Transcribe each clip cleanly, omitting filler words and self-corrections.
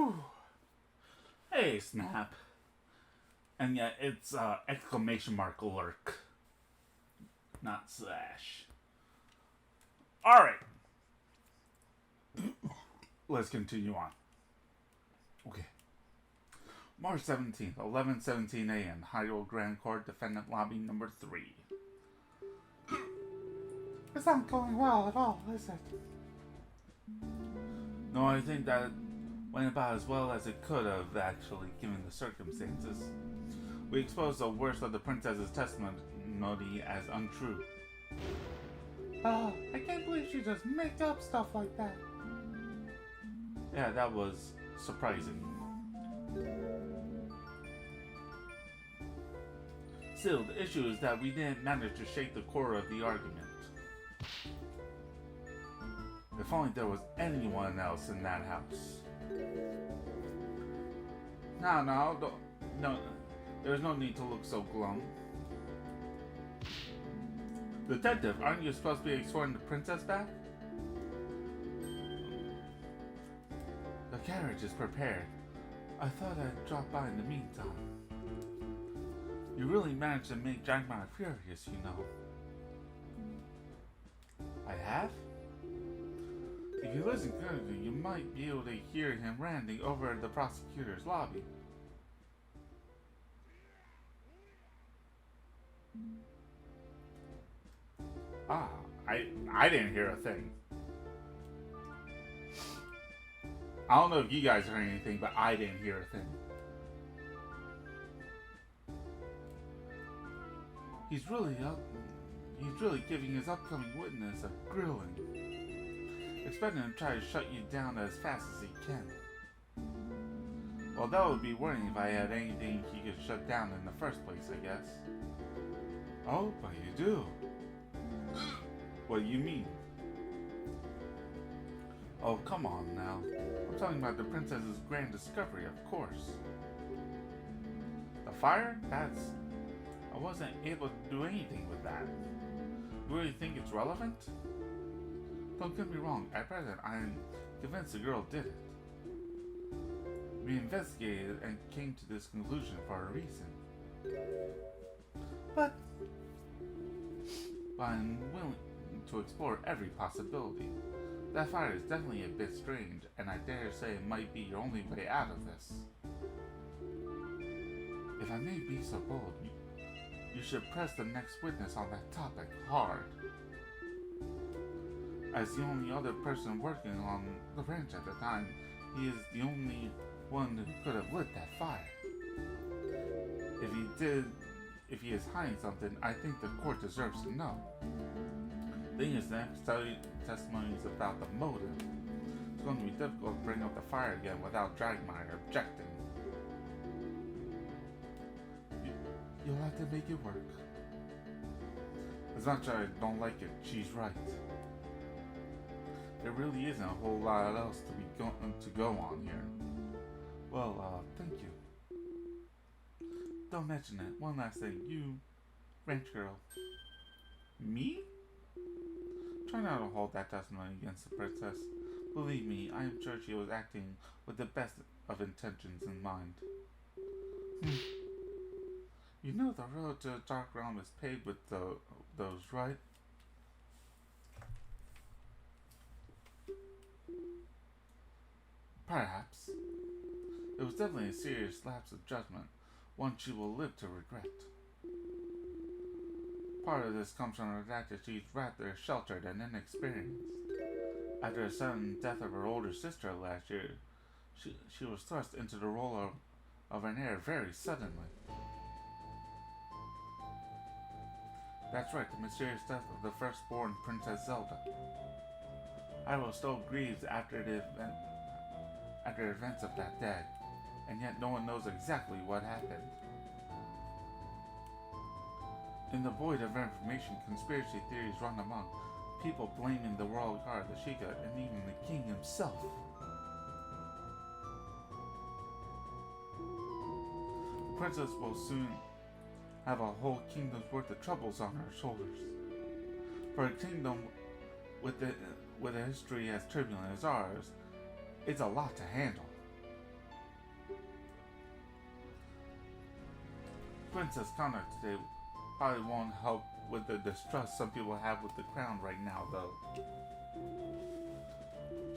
Whew. Hey, Snap. And yeah, it's exclamation mark lurk, not slash. Alright. Let's continue on. Okay. March 17th, 11:17 a.m. Hyrule Grand Court Defendant Lobby number 3. It's not going well at all, is it? No, I think that went about as well as it could have, actually, given the circumstances. We exposed the worst of the princess's testimony as untrue. I can't believe she just make up stuff like that. Yeah, that was surprising. Still, the issue is that we didn't manage to shake the core of the argument. If only there was anyone else in that house. No, there's no need to look so glum. Detective, aren't you supposed to be escorting the princess back? The carriage is prepared. I thought I'd drop by in the meantime. You really managed to make Jackmar furious, you know. I have? If you listen carefully, you might be able to hear him ranting over the prosecutor's lobby. I didn't hear a thing. I don't know if you guys heard anything, but I didn't hear a thing. He's really giving his upcoming witness a grilling. Expecting him to try to shut you down as fast as he can. Well, that would be worrying if I had anything he could shut down in the first place, I guess. Oh, but you do. What do you mean? Oh, come on now. I'm talking about the princess's grand discovery, of course. The fire? I wasn't able to do anything with that. You really think it's relevant? Don't get me wrong, at present I'm convinced the girl did it. We investigated and came to this conclusion for a reason. But I'm willing to explore every possibility. That fire is definitely a bit strange, and I dare say it might be your only way out of this. If I may be so bold, you should press the next witness on that topic hard. As the only other person working on the ranch at the time, he is the only one who could have lit that fire. If he is hiding something, I think the court deserves to know. Thing is, the next testimony is about the motive. It's going to be difficult to bring up the fire again without Dragmire objecting. You'll have to make it work. As much as I don't like it, she's right. There really isn't a whole lot else to go on here. Well, thank you. Don't mention it. One last thing. You, ranch girl. Me? Try not to hold that testimony against the princess. Believe me, I am sure she was acting with the best of intentions in mind. You know the road to the Dark Realm is paved with those, right? Perhaps. It was definitely a serious lapse of judgment, one she will live to regret. Part of this comes from the fact that she's rather sheltered and inexperienced. After the sudden death of her older sister last year, she was thrust into the role of an heir very suddenly. That's right, the mysterious death of the firstborn Princess Zelda. Hyrule still grieves after the events of that day, and yet no one knows exactly what happened. In the void of information, conspiracy theories run among, people blaming the royal guard, the Sheikah, and even the king himself. The princess will soon have a whole kingdom's worth of troubles on her shoulders. For a kingdom with a history as turbulent as ours, it's a lot to handle. Princess conduct today probably won't help with the distrust some people have with the crown right now, though.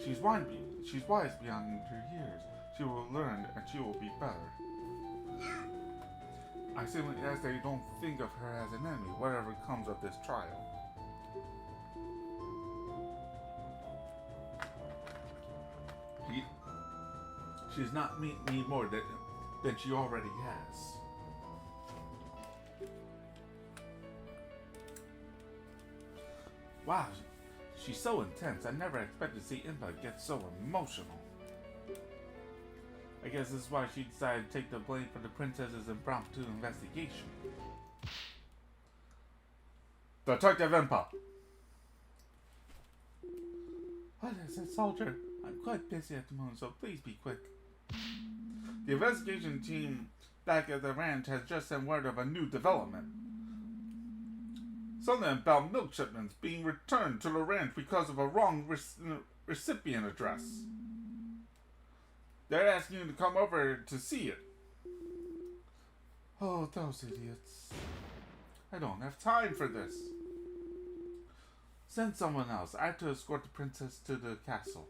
She's wise beyond her years. She will learn and she will be better. I simply ask that you don't think of her as an enemy, whatever comes of this trial. She's not me more than she already has. Wow, she's so intense. I never expected to see Impa get so emotional. I guess this is why she decided to take the blame for the princess's impromptu investigation. Detective Impa. What is it, soldier? I'm quite busy at the moment, so please be quick. The investigation team back at the ranch has just sent word of a new development. Something about milk shipments being returned to the ranch because of a wrong recipient address. They're asking you to come over to see it. Oh, those idiots. I don't have time for this. Send someone else. I have to escort the princess to the castle.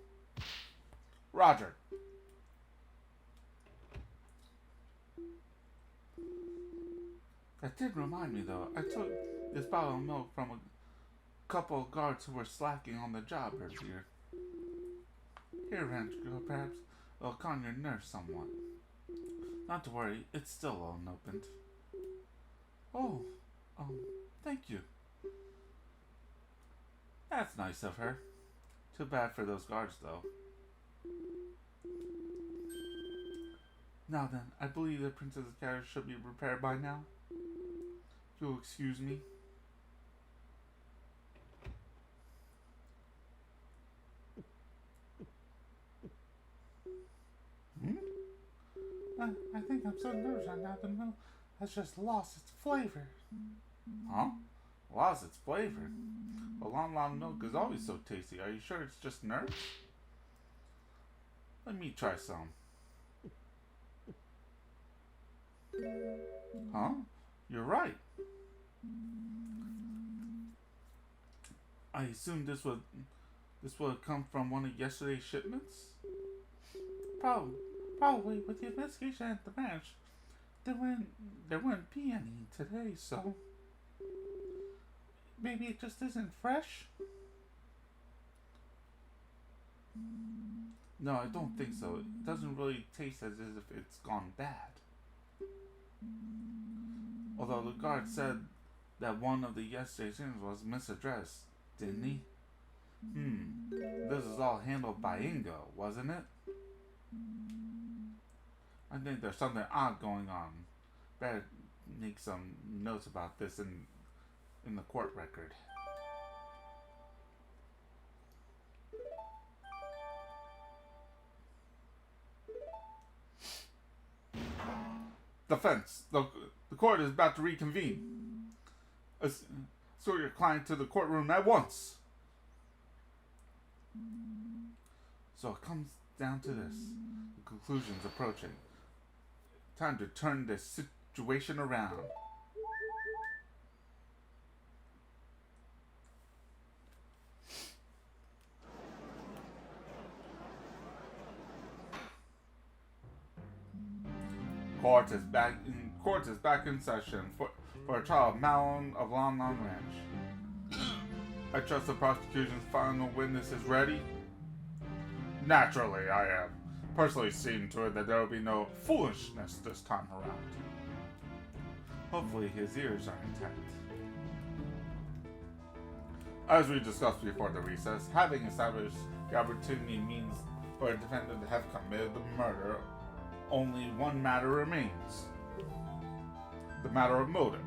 Roger. That did remind me, though. I took this bottle of milk from a couple of guards who were slacking on the job earlier. Here, ranch girl, perhaps it'll calm your nerves somewhat. Not to worry, it's still unopened. Oh, thank you. That's nice of her. Too bad for those guards, though. Now then, I believe the princess's carriage should be prepared by now. If you'll excuse me. I think I'm so nervous right now. The milk has just lost its flavor. Huh? Lost its flavor? Well, long milk is always so tasty. Are you sure it's just nerves? Let me try some. Huh? You're right. I assume this would come from one of yesterday's shipments? Probably with the investigation at the ranch, there wouldn't be any today, so maybe it just isn't fresh? No, I don't think so. It doesn't really taste as if it's gone bad. Although the guard said that one of the yesterday's things was misaddressed, didn't he? This is all handled by Ingo, wasn't it? I think there's something odd going on. Better make some notes about this in the court record. Defense. The court is about to reconvene. Escort your client to the courtroom at once. So it comes down to this. The conclusion's approaching. Time to turn this situation around. Court is back in session for a trial of Malon of Lon Lon Ranch. I trust the prosecution's final witness is ready. Naturally, I am. Personally seeing to it that there will be no foolishness this time around. Hopefully his ears are intact. As we discussed before the recess, having established the opportunity means for a defendant to have committed the murder, only one matter remains. The matter of motive.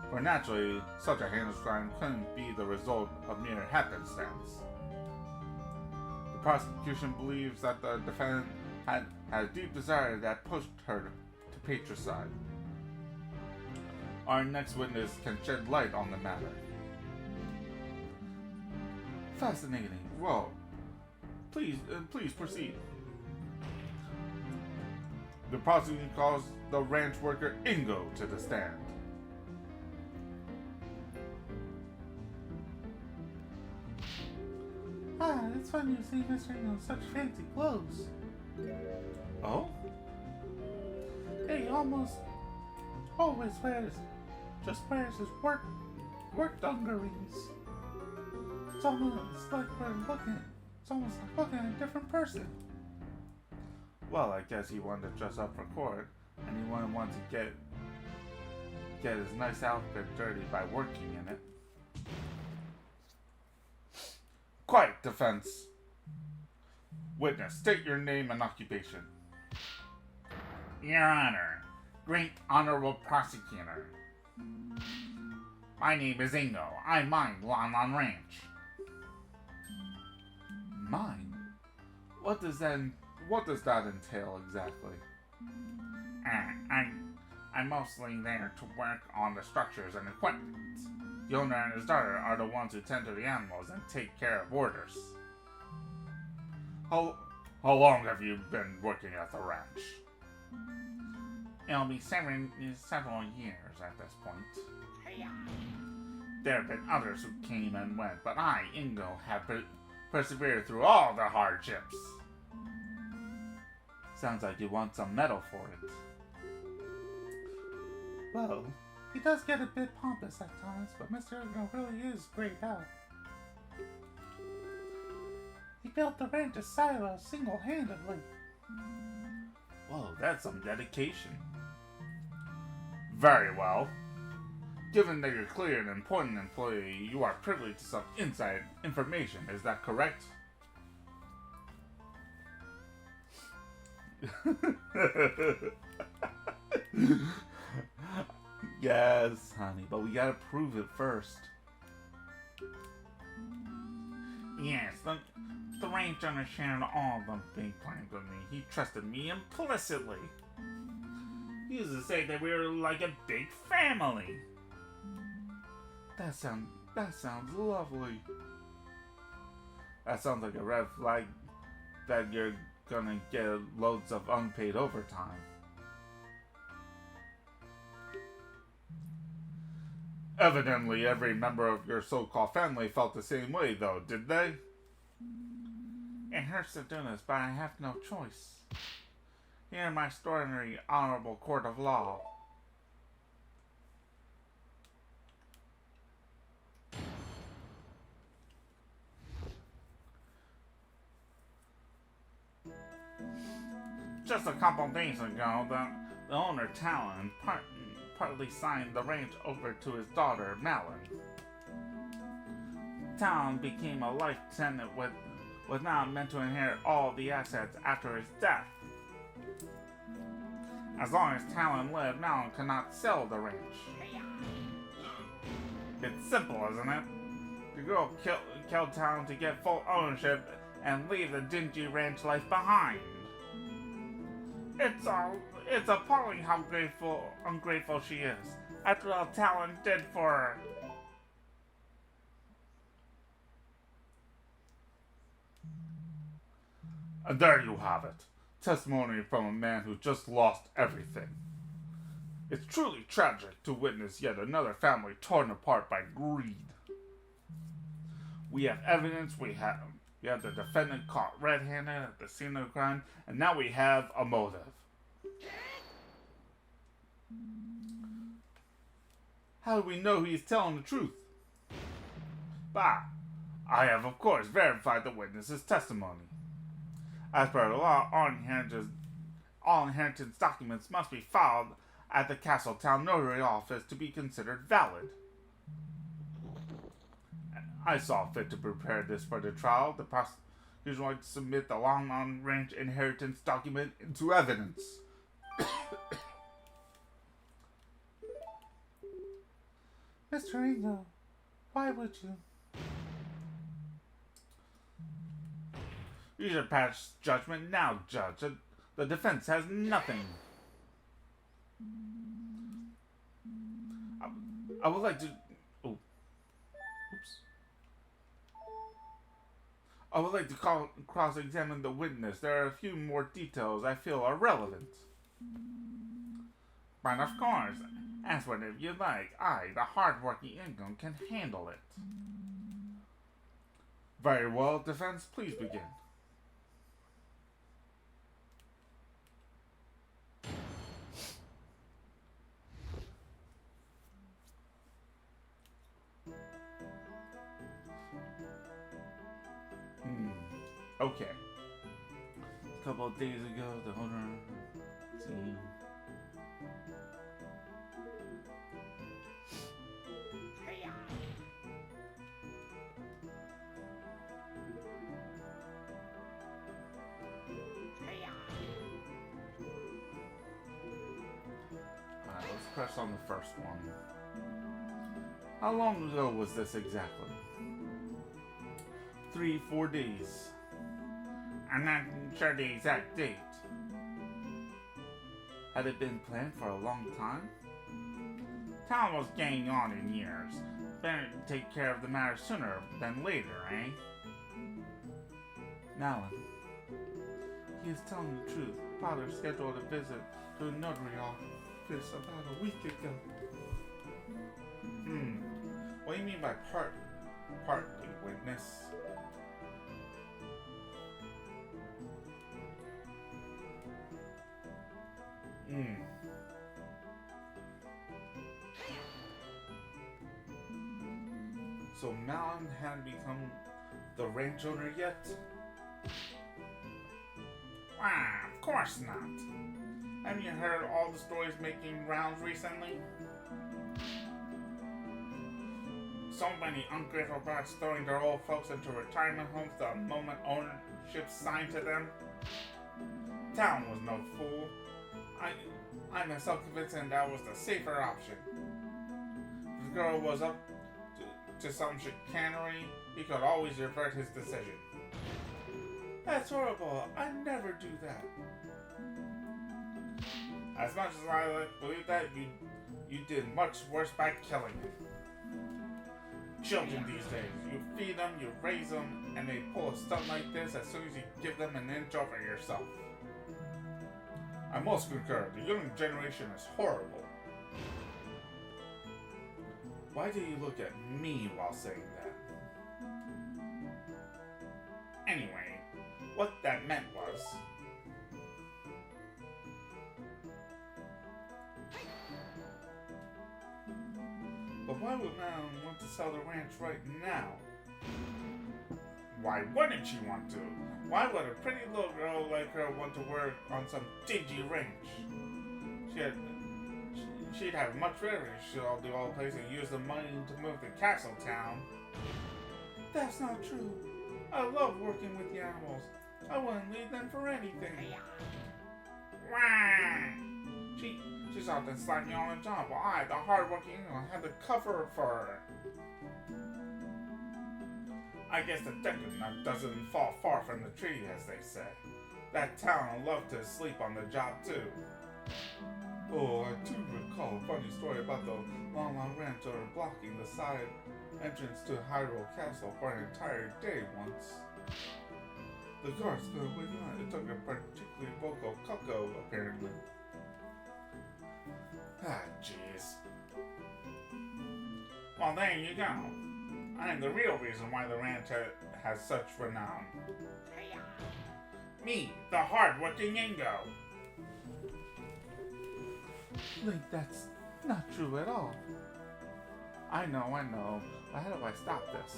For naturally, such a heinous crime couldn't be the result of mere happenstance. The prosecution believes that the defendant had a deep desire that pushed her to patricide. Our next witness can shed light on the matter. Fascinating. Well, please proceed. The prosecution calls the ranch worker Ingo to the stand. Ah, it's funny to see Mr. in such fancy clothes. Oh? He almost always wears his work dungarees. It's almost like looking at a different person. Well, I guess he wanted to dress up for court, and he wouldn't want to get his nice outfit dirty by working in it. Quiet, defense. Witness, state your name and occupation. Your Honor, Great Honorable Prosecutor. My name is Ingo. I mine Lon Lon Ranch. Mine? What does that entail exactly? I'm mostly there to work on the structures and equipment. The owner and his daughter are the ones who tend to the animals and take care of orders. How long have you been working at the ranch? It'll be several years at this point. There have been others who came and went, but I, Ingo, have persevered through all the hardships. Sounds like you want some medal for it. Well, he does get a bit pompous at times, but Mr. Ingo really is great help. He built the ranch's silo single-handedly. Whoa, that's some dedication. Very well. Given that you're clearly an important employee, you are privileged to some inside information. Is that correct? Yes, honey, but we gotta prove it first. Yes, the ranch owner shared all the big plans with me. He trusted me implicitly. He used to say that we were like a big family. That sounds lovely. That sounds like a red flag that you're gonna get loads of unpaid overtime. Evidently, every member of your so-called family felt the same way, though, did they? It hurts to do this, but I have no choice. Here in my extraordinary honorable court of law. Just a couple days ago, the owner, Talon, partly signed the ranch over to his daughter, Malin. Talon became a life tenant was now meant to inherit all the assets after his death. As long as Talon lived, Malin could not sell the ranch. It's simple, isn't it? The girl killed Talon to get full ownership and leave the dingy ranch life behind. It's appalling how ungrateful she is, after all Talon did for her. And there you have it. Testimony from a man who just lost everything. It's truly tragic to witness yet another family torn apart by greed. We have evidence, we have the defendant caught red-handed at the scene of the crime, and now we have a motive. How do we know he's telling the truth? Bah! I have, of course, verified the witness's testimony. As per the law, all inheritance documents must be filed at the Castletown Notary Office to be considered valid. I saw fit to prepare this for the trial. The prosecution wanted to submit the Long Range inheritance document into evidence. Mr. Ingo, why would you? You should pass judgment now, Judge. The defense has nothing. I would like to... Oh. Oops. I would like to cross-examine the witness. There are a few more details I feel are relevant. But of course, ask whatever you like. I, the hard-working Ingo, can handle it. Very well, defense, please begin. Okay. A couple of days ago, the owner. Let's see. Alright, let's press on the first one. How long ago was this exactly? 3-4 days. I'm not sure the exact date. Had it been planned for a long time? Town was getting on in years. Better take care of the matter sooner than later, eh? Malin. He is telling the truth. Father scheduled a visit to the notary office about a week ago. What do you mean by partly witness? So Malin hadn't become the ranch owner yet? Why, of course not. Haven't you heard all the stories making rounds recently? So many ungrateful brats throwing their old folks into retirement homes the moment ownership signed to them. Town was no fool. I myself convinced him that was the safer option. If the girl was up to some chicanery, he could always revert his decision. That's horrible. I'd never do that. As much as I like to believe that, you did much worse by killing him. Children these days, you feed them, you raise them, and they pull a stunt like this as soon as you give them an inch over yourself. I must concur, the young generation is horrible. Why do you look at me while saying that? Anyway, what that meant was... But why would Malin want to sell the ranch right now? Why wouldn't she want to? Why would a pretty little girl like her want to work on some dingy ranch? She'd have much rather sell the old place and use the money to move to Castle Town. That's not true. I love working with the animals. I wouldn't leave them for anything. Wah! She's often slacking on the job while I, the hard-working England, had to cover for her. I guess the decadent nut doesn't fall far from the tree, as they say. That town will love to sleep on the job, too. Oh, I do recall a funny story about the Long Ranch owner blocking the side entrance to Hyrule Castle for an entire day once. The guards couldn't wait on. It took a particularly vocal cucko, apparently. Ah, jeez. Well, there you go. I am the real reason why the ranch has such renown. Me, the hard-working Ingo. Link, that's not true at all. I know. But how do I stop this?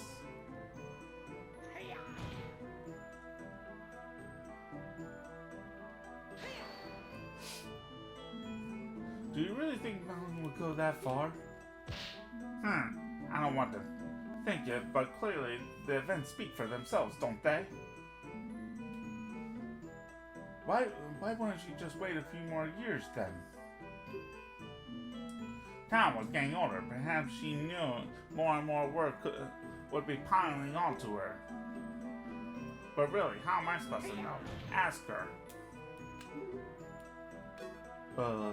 Do you really think Malin would go that far? I don't want to think it, but clearly the events speak for themselves, don't they? Why wouldn't she just wait a few more years then? Town was getting older. Perhaps she knew more and more work would be piling onto her. But really, how am I supposed to know? Ask her.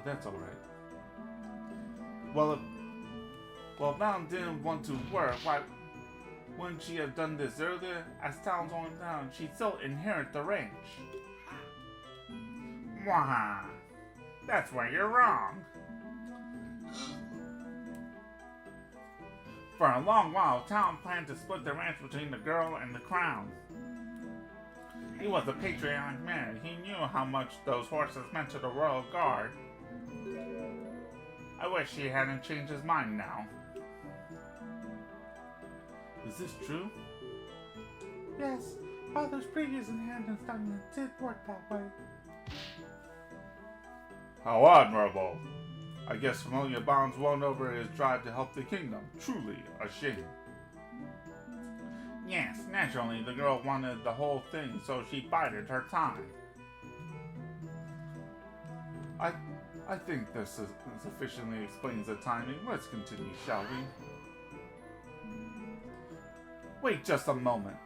That's alright. Well, if Malin didn't want to work, why wouldn't she have done this earlier? As town's only town, she'd still inherit the ranch. Wah! That's where you're wrong. For a long while, Town planned to split the ranch between the girl and the crown. He was a patriotic man. He knew how much those horses meant to the royal guard. I wish he hadn't changed his mind now. Is this true? Yes, Father's previous inheritance document did work that way. How admirable! I guess familiar bonds won over his drive to help the kingdom. Truly a shame. Yes, naturally, the girl wanted the whole thing, so she bided her time. I think this sufficiently explains the timing. Let's continue, shall we? Wait just a moment.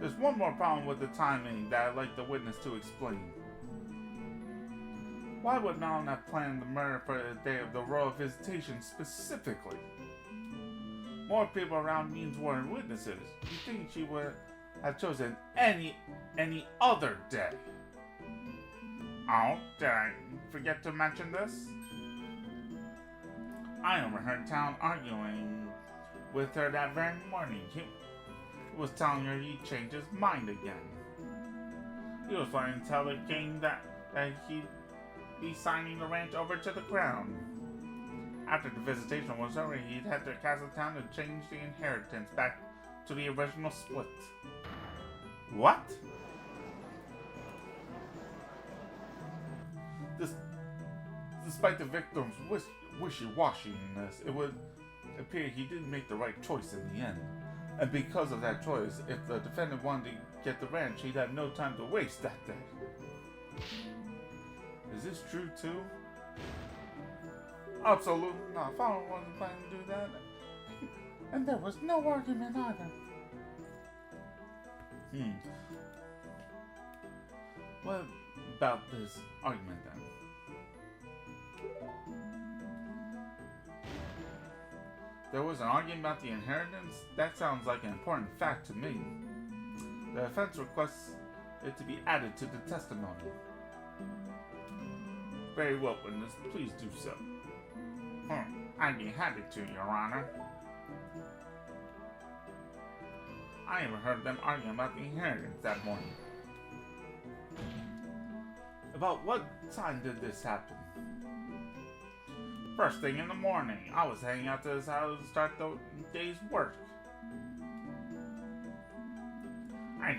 There's one more problem with the timing that I'd like the witness to explain. Why would Malin have planned the murder for the day of the royal visitation specifically? More people around means more witnesses. You think she would have chosen any other day? Oh, did I forget to mention this? I overheard Town arguing with her that very morning. He was telling her he'd changed his mind again. He was planning to tell the king that he'd be signing the ranch over to the crown. After the visitation was over, he'd head to Castletown to change the inheritance back to the original split. What? Despite the victim's wishy-washiness, it would appear he didn't make the right choice in the end. And because of that choice, if the defendant wanted to get the ranch, he'd have no time to waste that day. Is this true too? Absolutely not. Father wasn't planning to do that. And there was no argument either. What about this argument then? There was an argument about the inheritance? That sounds like an important fact to me. The defense requests it to be added to the testimony. Very well, witness. Please do so. I'd be happy to, Your Honor. I overheard them arguing about the inheritance that morning. About what time did this happen? First thing in the morning, I was heading out to his house to start the day's work. I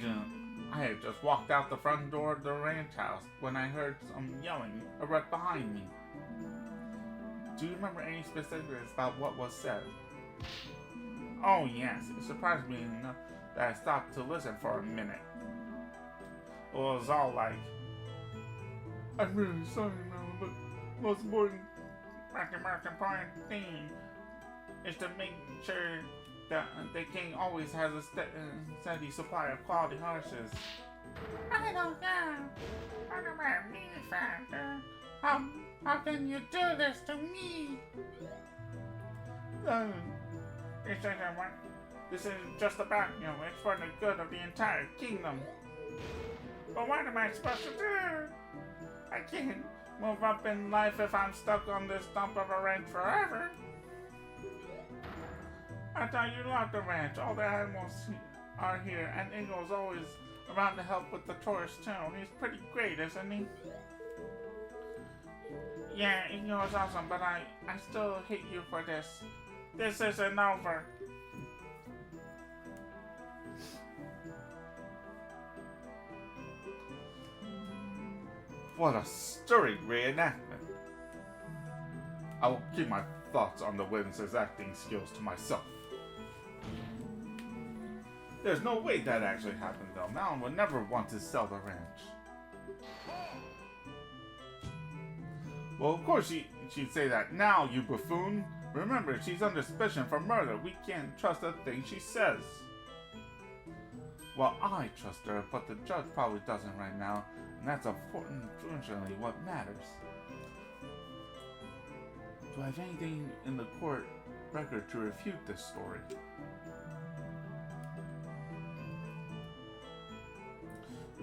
had just walked out the front door of the ranch house when I heard some yelling right behind me. Do you remember any specifics about what was said? Oh yes, it surprised me enough that I stopped to listen for a minute. It was all like, I'm really sorry, Malin, but most important thing is to make sure that the king always has a steady supply of quality horses. I don't know. What about me, Father? How can you do this to me? This isn't just about you, it's for the good of the entire kingdom. But what am I supposed to do? I can't move up in life if I'm stuck on this dump of a ranch forever. I thought you loved the ranch. All the animals are here, and Eagle's always around to help with the tourists too. He's pretty great, isn't he? Yeah, Eagle is awesome, but I still hate you for this. This isn't over. What a stirring reenactment. I will keep my thoughts on the witness's acting skills to myself. There's no way that actually happened though. Malin would never want to sell the ranch. Well, of course she'd say that now, you buffoon. Remember, she's under suspicion for murder. We can't trust a thing she says. Well, I trust her, but the judge probably doesn't right now, and that's unfortunately what matters. Do I have anything in the court record to refute this story?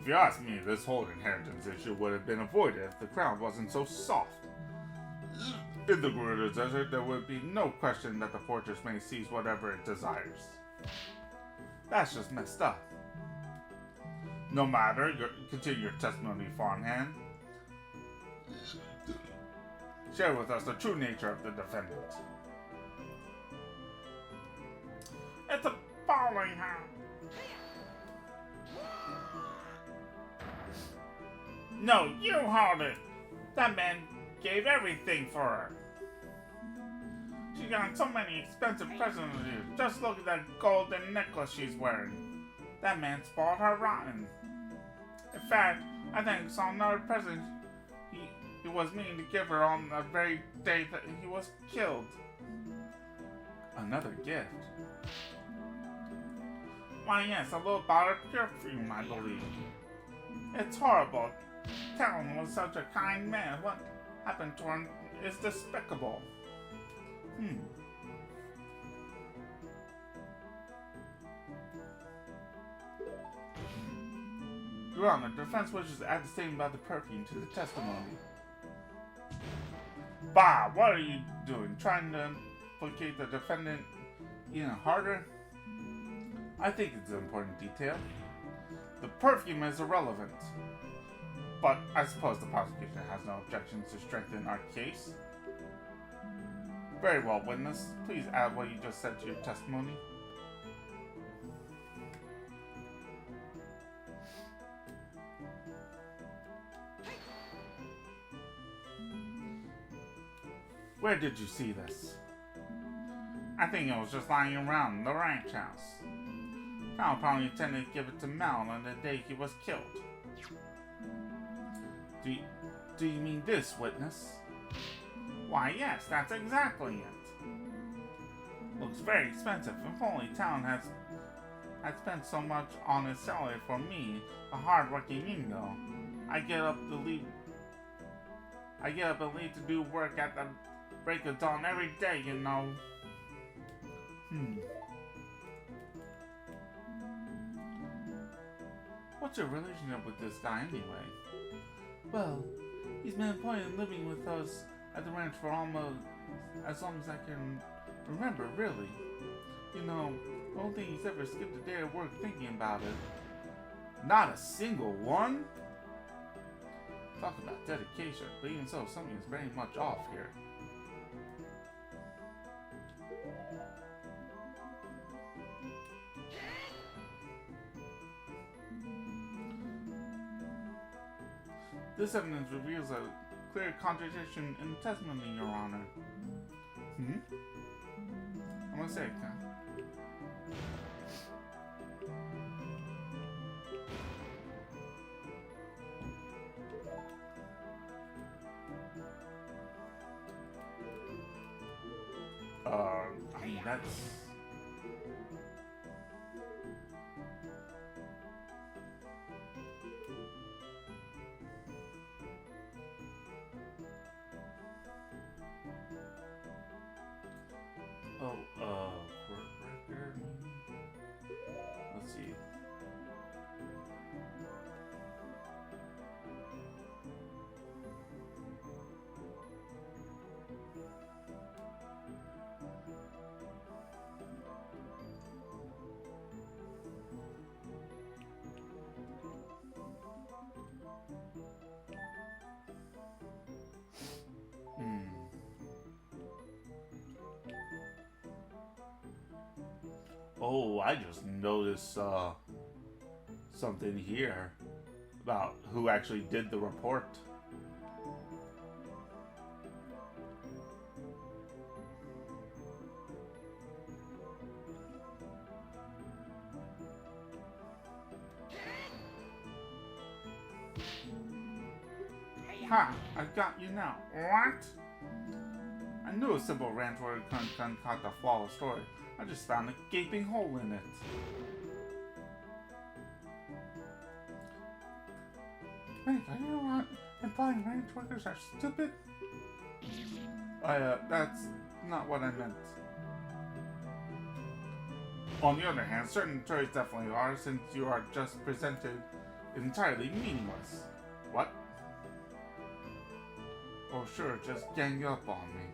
you ask me, this whole inheritance issue would have been avoided if the crown wasn't so soft. In the Gerudo Desert, there would be no question that the fortress may seize whatever it desires. That's just messed up. No matter, continue your testimony, farmhand. Share with us the true nature of the defendant. It's a bowling hound. No, you hold it. That man gave everything for her. She got so many expensive presents with you. Just look at that golden necklace she's wearing. That man spoiled her rotten. In fact, I think I saw another present he was meaning to give her on the very day that he was killed. Another gift? Why yes, a little bottle of perfume, I believe. It's horrible. Talon was such a kind man. What happened to him is despicable. Your Honor, defense wishes to add the statement about the perfume to the testimony. Bah, what are you Doing? Trying to implicate the defendant even harder? I think it's an important detail. The perfume is irrelevant. But I suppose the prosecution has no objections to strengthen our case. Very well, witness. Please add what you just said to your testimony. Where did you see this? I think it was just lying around the ranch house. Cal probably intended to give it to Mel on the day he was killed. Do you mean this, witness? Why, yes, that's exactly it. Looks very expensive. If only Talon had spent so much on his salary for me, a hard-working Ingo. I get up and leave to do work at the break of dawn every day, you know. What's your relationship with this guy anyway? Well, he's been employed and living with us at the ranch for almost as long as I can remember, really. You know, I don't think he's ever skipped a day of work thinking about it. Not a single one? Talk about dedication, but even so, something is very much off here. This evidence reveals a clear contradiction in the testimony, Your Honor. I'm gonna say it, I mean, that's... court record. Let's see. Oh, I just noticed something here about who actually did the report. Ha! I got you now. What? I knew a simple ranch worker couldn't concoct a flawless story. I just found a gaping hole in it. Wait, are you not implying ranch workers are stupid? That's not what I meant. On the other hand, certain stories definitely are, since you are just presented entirely meaningless. What? Oh sure, just gang up on me.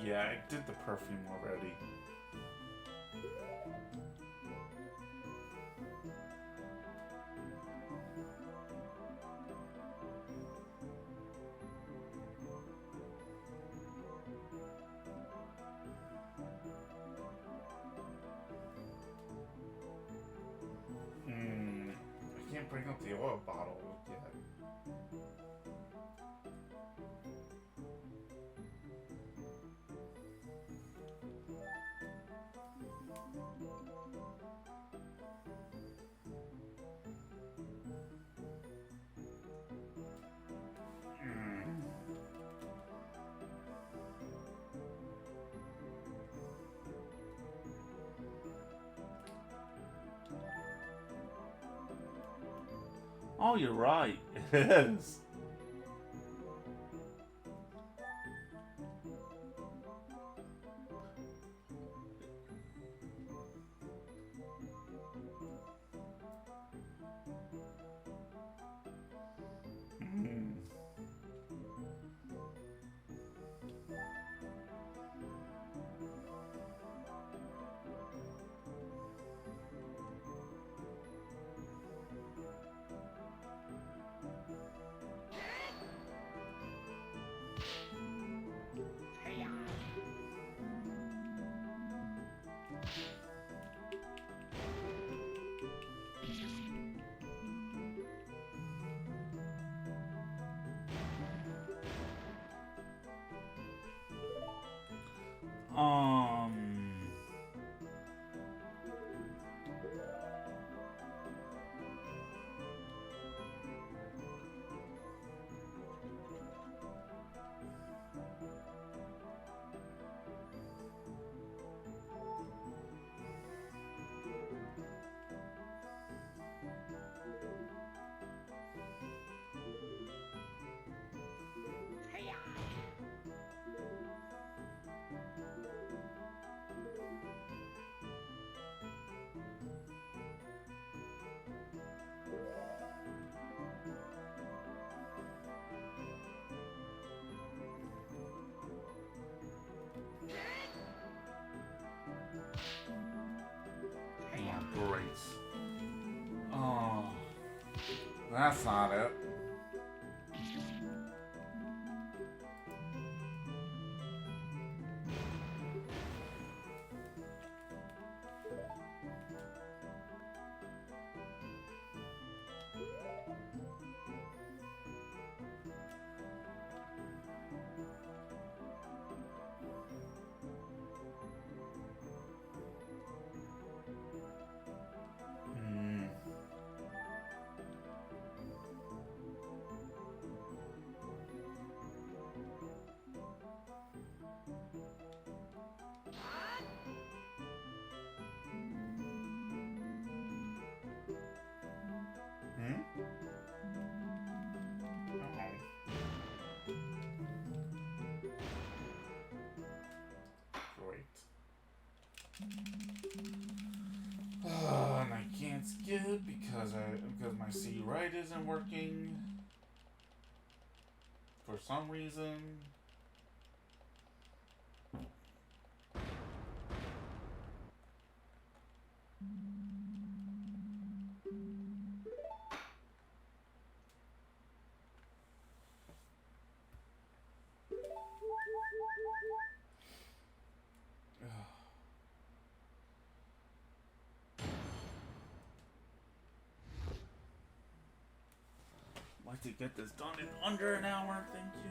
Yeah, I did the perfume already. I can't bring up the oil bottle yet. Oh, you're right. It is. Great. Oh, that's not it. Great. can't skip because my C right isn't working for some reason. I'd like to get this done in under an hour, thank you.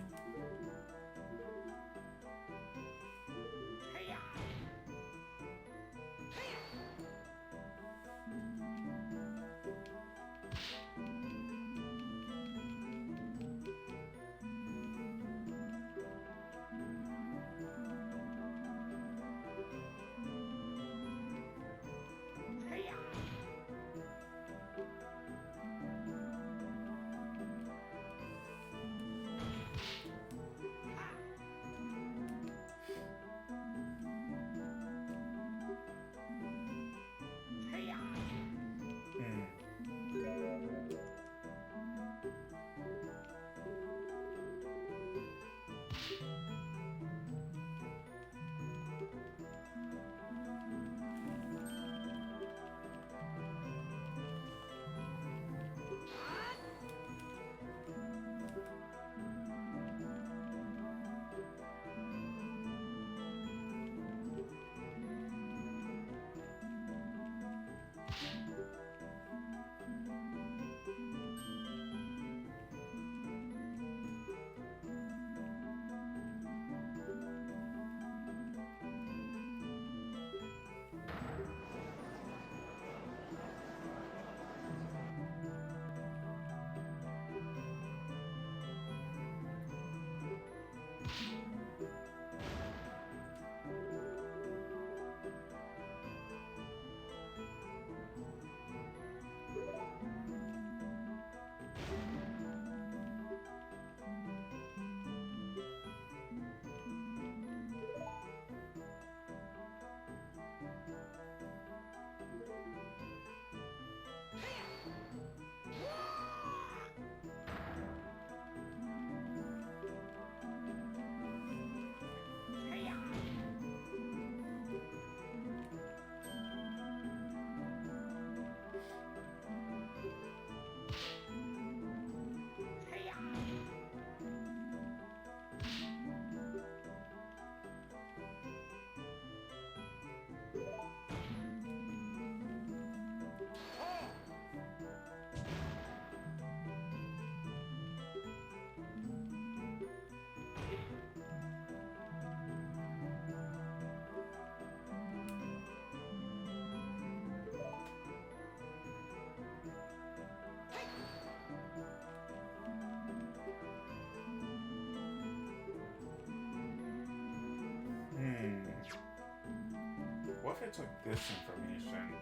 What if I took this information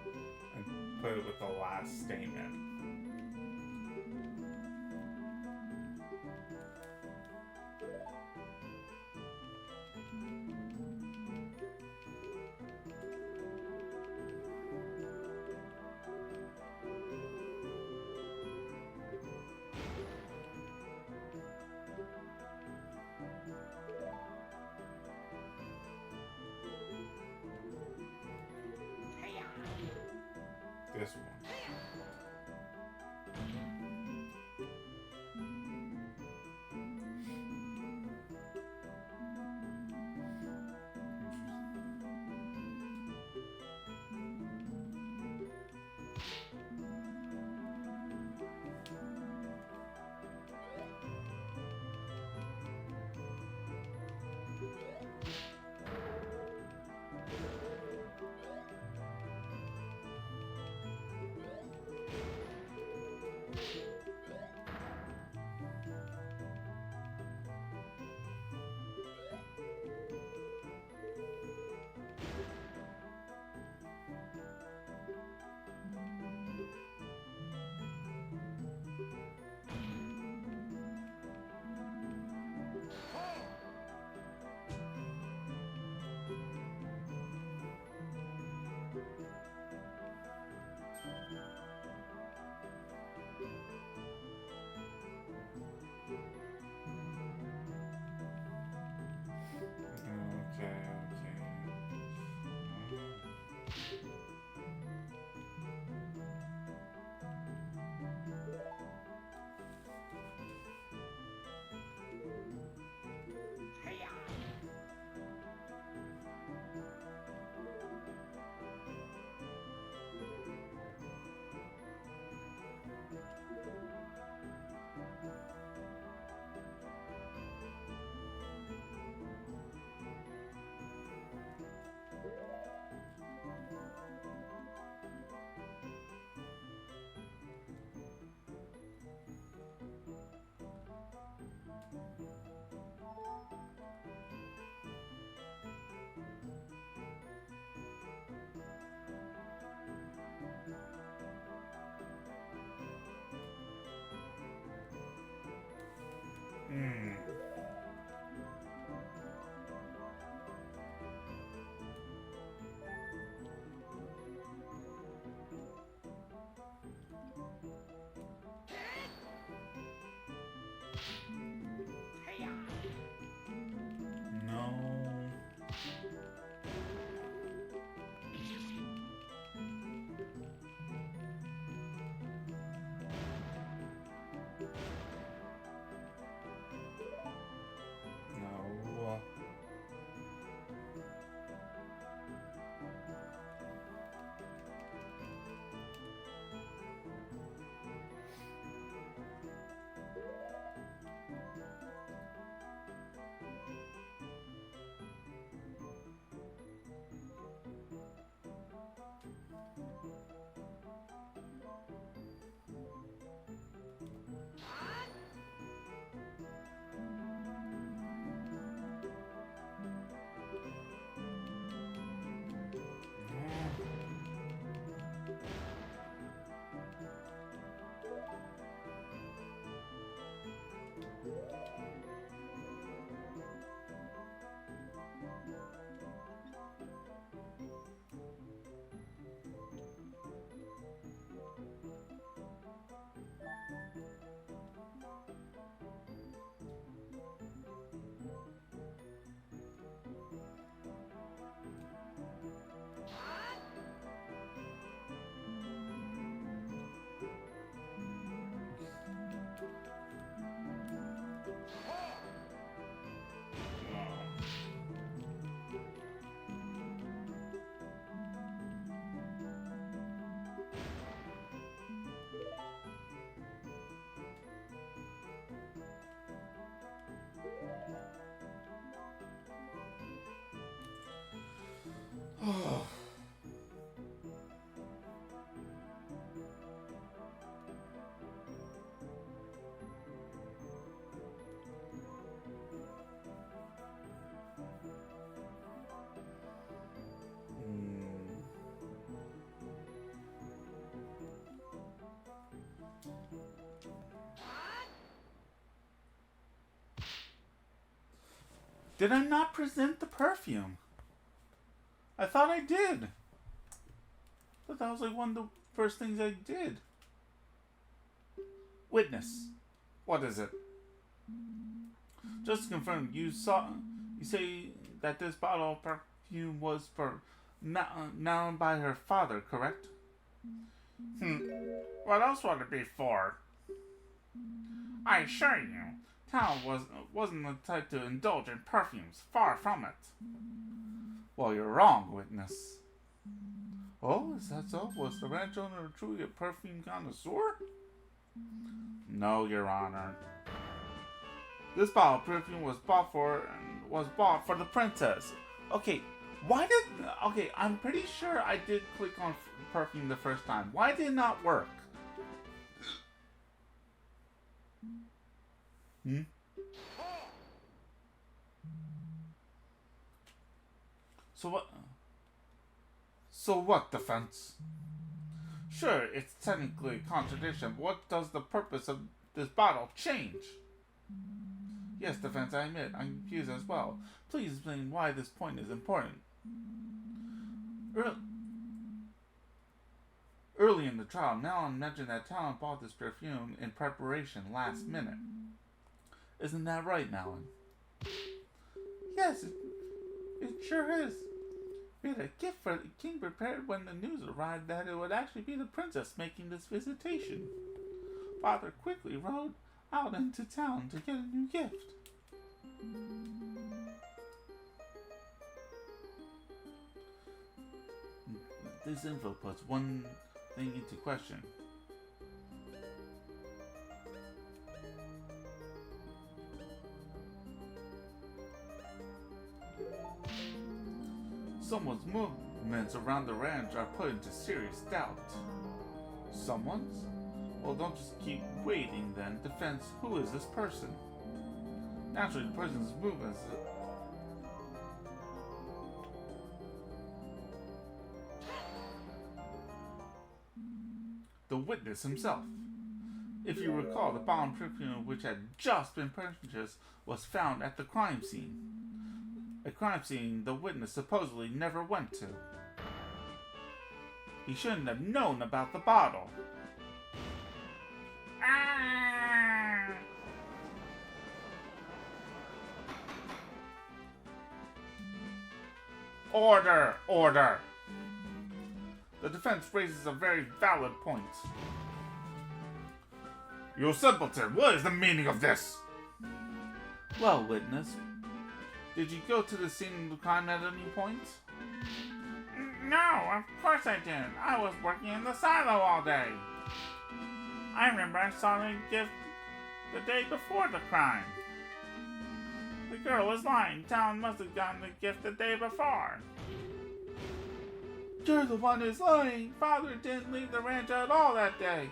and put it with the last statement? This one. Hmm. No. No. Oh. Did I not present the perfume? I thought I did. But that was like one of the first things I did. Witness. What is it? Just to confirm, you say that this bottle of perfume was for Malin by her father, correct? What else would it be for? I assure you, Tal wasn't the type to indulge in perfumes. Far from it. Well, you're wrong, witness. Oh, is that so? Was the ranch owner truly a perfume connoisseur? No, Your Honor. This bottle of perfume was bought for the princess. Okay, I'm pretty sure I did click on perfume the first time. Why did it not work? So what, defense? Sure, it's technically a contradiction, but what does the purpose of this bottle change? Yes, defense, I admit, I'm confused as well. Please explain why this point is important. Early in the trial, Malin mentioned that Talon bought this perfume in preparation last minute. Isn't that right, Malin? Yes, it sure is. We had a gift for the king prepared when the news arrived that it would actually be the princess making this visitation. Father quickly rode out into town to get a new gift. This info puts one thing into question. Someone's movements around the ranch are put into serious doubt. Someone's? Well, don't just keep waiting then. Defense, who is this person? Naturally, the person's movements... The witness himself. If you recall, the bottle of perfume which had just been purchased was found at the crime scene. A crime scene the witness supposedly never went to. He shouldn't have known about the bottle. Ah! Order! Order! The defense raises a very valid point. You simpleton, what is the meaning of this? Well, witness, did you go to the scene of the crime at any point? No, of course I didn't. I was working in the silo all day. I remember I saw the gift the day before the crime. The girl was lying. Talon must have gotten the gift the day before. You're the one who's lying. Father didn't leave the ranch at all that day.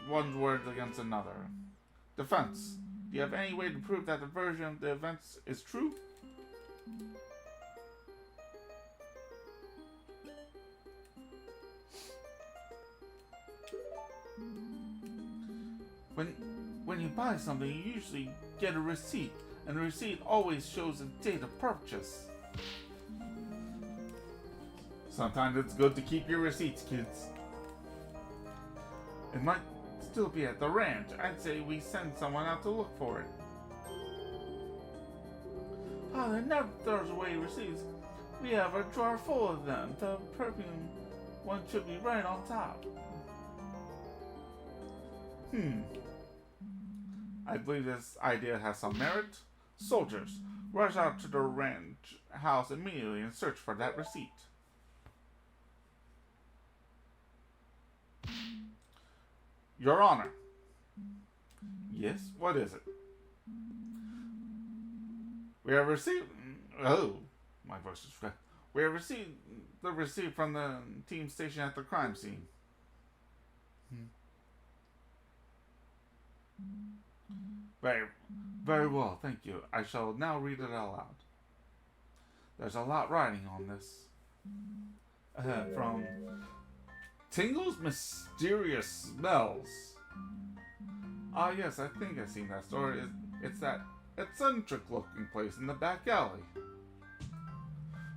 One word against another. Defense, do you have any way to prove that the version of the events is true? When you buy something, you usually get a receipt, and the receipt always shows the date of purchase. Sometimes it's good to keep your receipts, kids. It might still be at the ranch. I'd say we send someone out to look for it. Father never throws away receipts. We have a drawer full of them. The perfume one should be right on top. I believe this idea has some merit. Soldiers, rush out to the ranch house immediately and search for that receipt. Your Honor. Yes, what is it? We have received... Oh, my voice is cracked. We have received the receipt from the team stationed at the crime scene. Very well, thank you. I shall now read it out loud. There's a lot writing on this. From Tingle's Mysterious Smells. Ah, yes, I think I've seen that store. It's that eccentric-looking place in the back alley.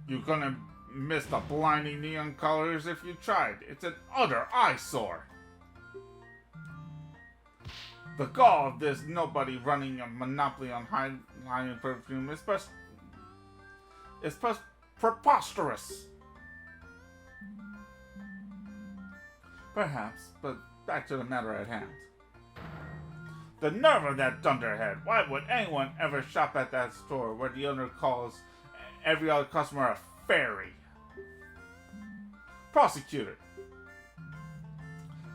You couldn't miss the blinding neon colors if you tried. It's an utter eyesore. The gall of this nobody running a monopoly on high-end perfume is preposterous. Perhaps, but back to the matter at hand. The nerve of that dunderhead! Why would anyone ever shop at that store where the owner calls every other customer a fairy? Prosecutor.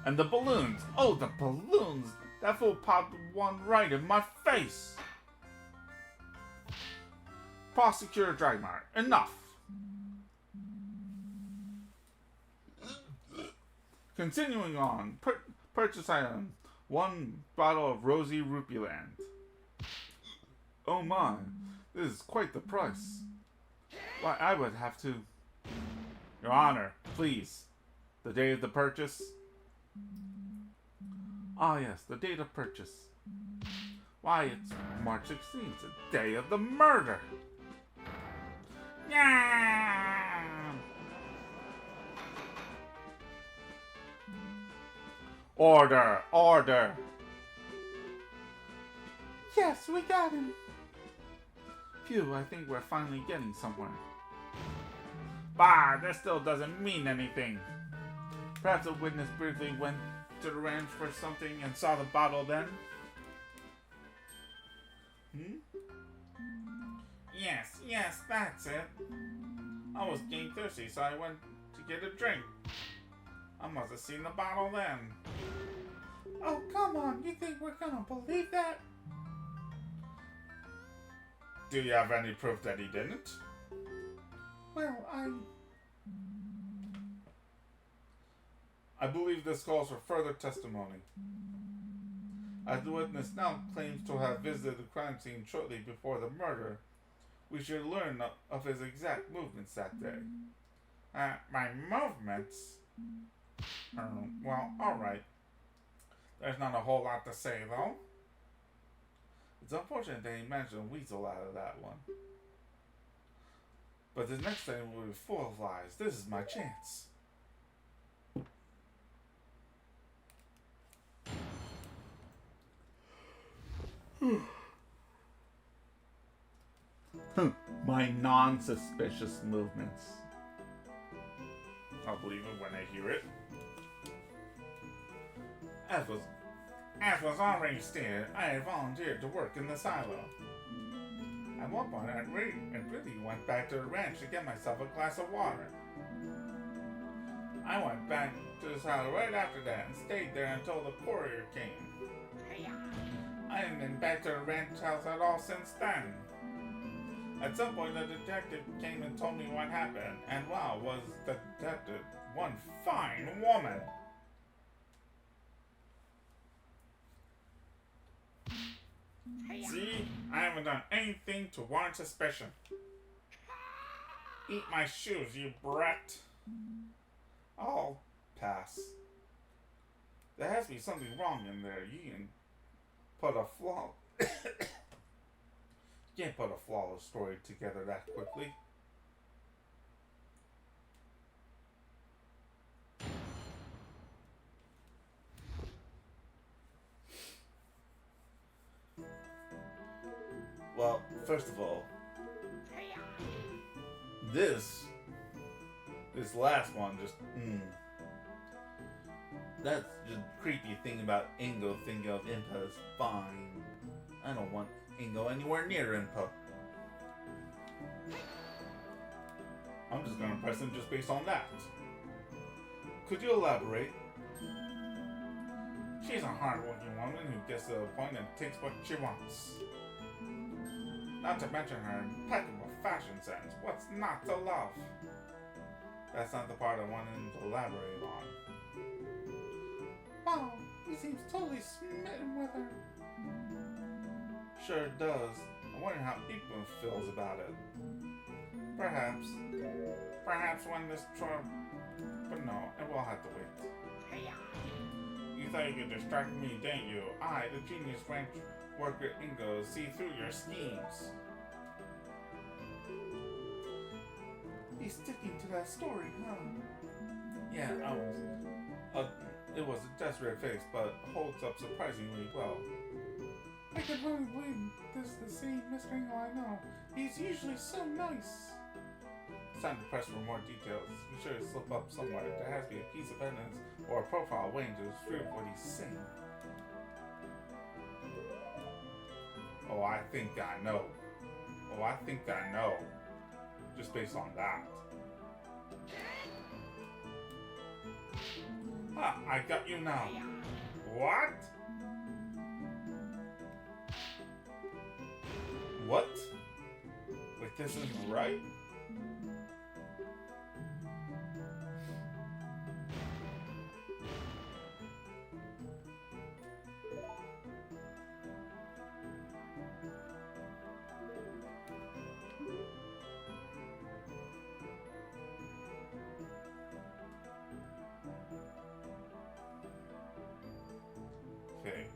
And the balloons! Oh, the balloons! That fool popped one right in my face! Prosecutor Dragmar, enough! Continuing on, purchase item, 1 bottle of rosy Rupiland. Oh my, this is quite the price. Why, I would have to... Your Honor, please, the day of the purchase? Ah yes, the date of purchase. Why, it's March 16th, the day of the murder. Yeah! Order! Order! Yes, we got him! Phew, I think we're finally getting somewhere. Bah, that still doesn't mean anything. Perhaps a witness briefly went to the ranch for something and saw the bottle then? Yes, that's it. I was getting thirsty, so I went to get a drink. I must have seen the bottle then. Oh, come on, you think we're gonna believe that? Do you have any proof that he didn't? Well, I believe this calls for further testimony. As the witness now claims to have visited the crime scene shortly before the murder, we should learn of his exact movements that day. My movements? Well, alright. There's not a whole lot to say, though. It's unfortunate they managed to weasel out of that one. But the next thing will be full of lies. This is my chance. My non-suspicious movements. I'll believe it when I hear it. As was already stated, I had volunteered to work in the silo. At one point, I really went back to the ranch to get myself a glass of water. I went back to the silo right after that and stayed there until the courier came. I haven't been back to the ranch house at all since then. At some point, the detective came and told me what happened, and wow, was the detective one fine woman! See, I haven't done anything to warrant suspicion. Eat my shoes, you brat. I'll pass. There has to be something wrong in there. You can put a flaw. You can't put a flawless story together that quickly. Well, first of all, this last one just, that's just creepy thing about Ingo thinking of Impa is fine. I don't want Ingo anywhere near Impa. I'm just gonna press him just based on that. Could you elaborate? She's a hard-working woman who gets to the point and takes what she wants. Not to mention her impeccable fashion sense. What's not to love? That's not the part I wanted him to elaborate on. Wow, he seems totally smitten with her. Sure does. I wonder how Ipa feels about it. Perhaps when this trial... But no, it will have to wait. You thought you could distract me, didn't you? I, the genius ranch worker Ingo, see through your schemes. He's sticking to that story, huh? Yeah, it was a desperate fix, but holds up surprisingly well. I can hardly believe this is the same Mr. Ingo I know. He's usually so nice. It's time to press for more details. Be sure to slip up somewhere. There has to be a piece of evidence or a profile waiting to disprove what he's saying. Oh, I think I know. Just based on that. Ah, I got you now. What? What? Wait, this isn't right? Okay,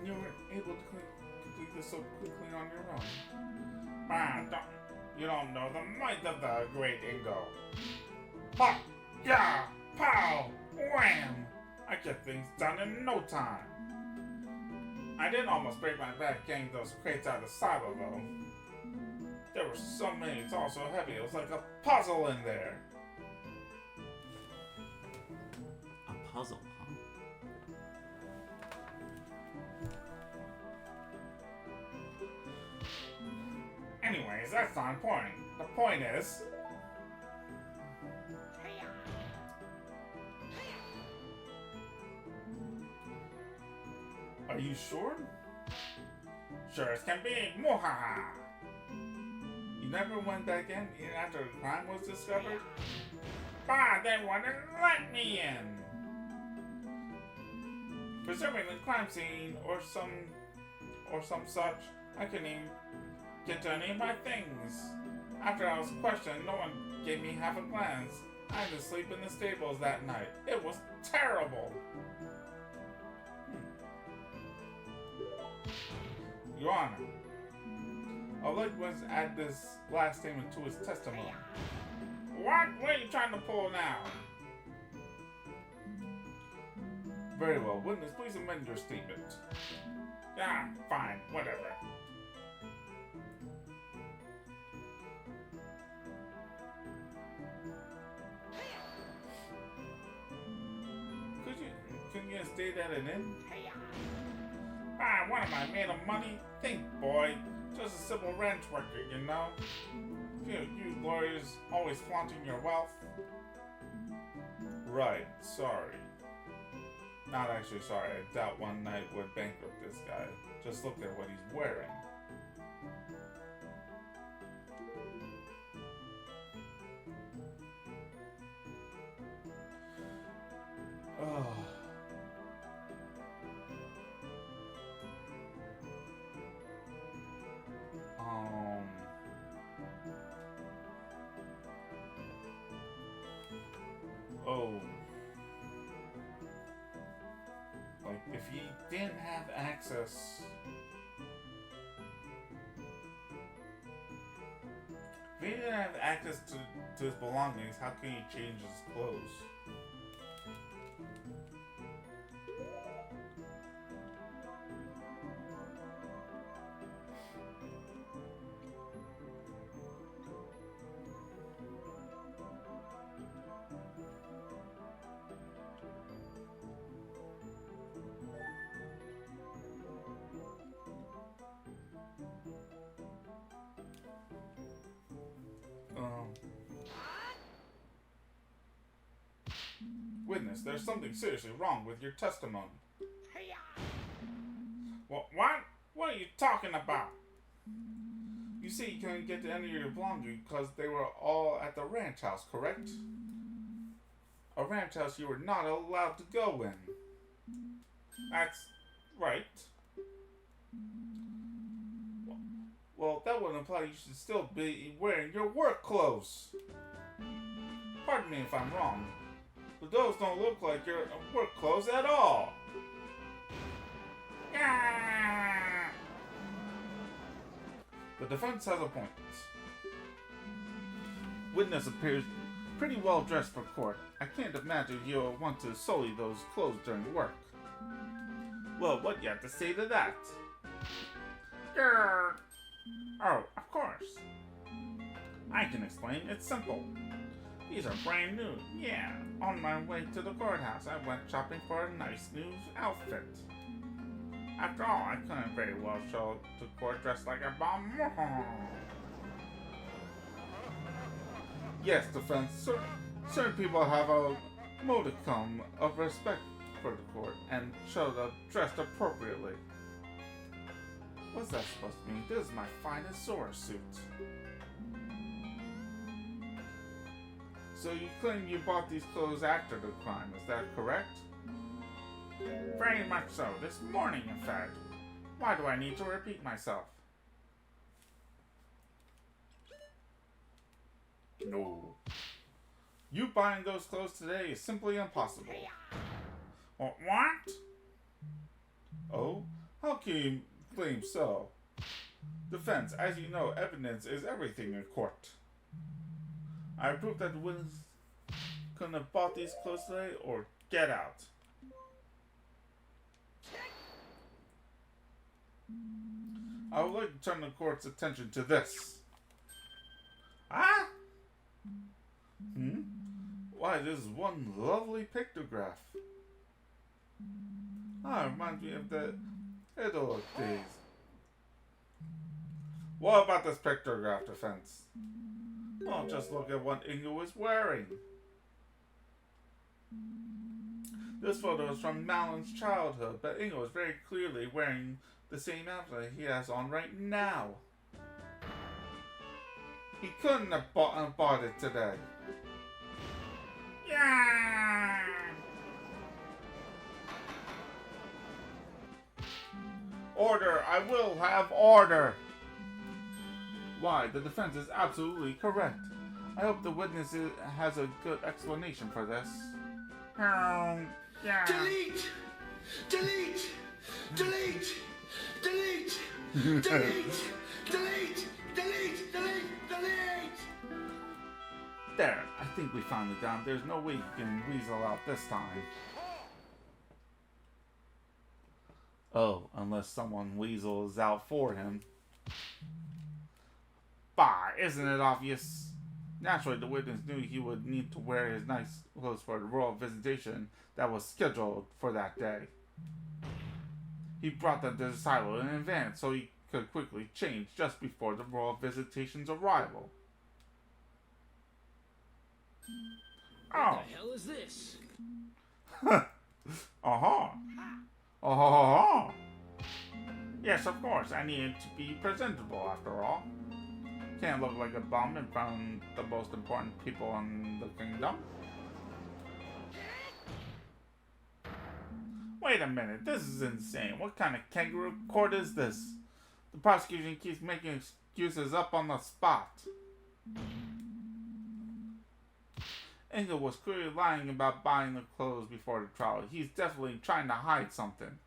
And you were able to complete this so quickly on your own. You don't know the might of the great Ingo. Ha! Yeah! Pow! Wham! I get things done in no time. I did almost break my back getting those crates out of the silo, though. There were so many, it's all so heavy, it was like a puzzle in there. A puzzle, huh? Anyways, that's not important. The point is... Are you sure? Sure as can be, muhaha! You never went back in even after the crime was discovered? Bah, they wouldn't let me in! Preserving the crime scene or some such, I couldn't even get to any of my things. After I was questioned, no one gave me half a glance. I had to sleep in the stables that night. It was terrible! Your Honor, I'd like to add this last statement to his testimony. What? What are you trying to pull now? Very well. Witness, please amend your statement. Yeah, fine. Whatever. Couldn't you stay at an inn? Ah, what am I, made of money? Think, boy. Just a simple ranch worker, you know? You lawyers always flaunting your wealth. Right, sorry. Not actually sorry. I doubt one night would bankrupt this guy. Just look at what he's wearing. Oh. Oh. Like, if he didn't have access... If he didn't have access to his belongings, how can he change his clothes? Witness, there's something seriously wrong with your testimony. What? What are you talking about? You see, you couldn't get to any of your belongings because they were all at the ranch house, correct? A ranch house you were not allowed to go in. That's right. Well, that would imply you should still be wearing your work clothes. Pardon me if I'm wrong, but those don't look like your work clothes at all. Ah! The defense has a point. Witness appears pretty well dressed for court. I can't imagine you'll want to sully those clothes during work. Well, what do you have to say to that? Grr. Oh, of course. I can explain. It's simple. These are brand new. Yeah, on my way to the courthouse, I went shopping for a nice new outfit. After all, I couldn't very well show up to court dressed like a bomb. Yes, defense. Certain people have a modicum of respect for the court and show up dressed appropriately. What's that supposed to mean? This is my finest Zora suit. So you claim you bought these clothes after the crime, is that correct? Very much so. This morning, in fact. Why do I need to repeat myself? No. You buying those clothes today is simply impossible. What? Oh? How can you claim so? Defense, as you know, evidence is everything in court. I prove that the witness couldn't have bought these clothes today, or get out. I would like to turn the court's attention to this. Ah? Why, this is one lovely pictograph. Ah, it reminds me of the Edo days. What about this pictograph, defense? Well, just look at what Ingo is wearing. This photo is from Malon's childhood, but Ingo is very clearly wearing the same outfit he has on right now. He couldn't have bought it today. Yeah! Order! I will have order! Why, the defense is absolutely correct. I hope the witness has a good explanation for this. Oh, yeah. Delete! Delete! Delete! Delete! Delete! Delete! Delete! Delete! Delete! There, I think we finally got him. There's no way he can weasel out this time. Oh, unless someone weasels out for him. Bah, isn't it obvious? Naturally, the witness knew he would need to wear his nice clothes for the royal visitation that was scheduled for that day. He brought them to the silo in advance so he could quickly change just before the royal visitation's arrival. Oh. What the hell is this? Aha! Oh! Yes, of course. I needed to be presentable after all. Can't look like a bum in front of the most important people in the kingdom. Wait a minute, this is insane. What kind of kangaroo court is this? The prosecution keeps making excuses up on the spot. Inga was clearly lying about buying the clothes before the trial. He's definitely trying to hide something.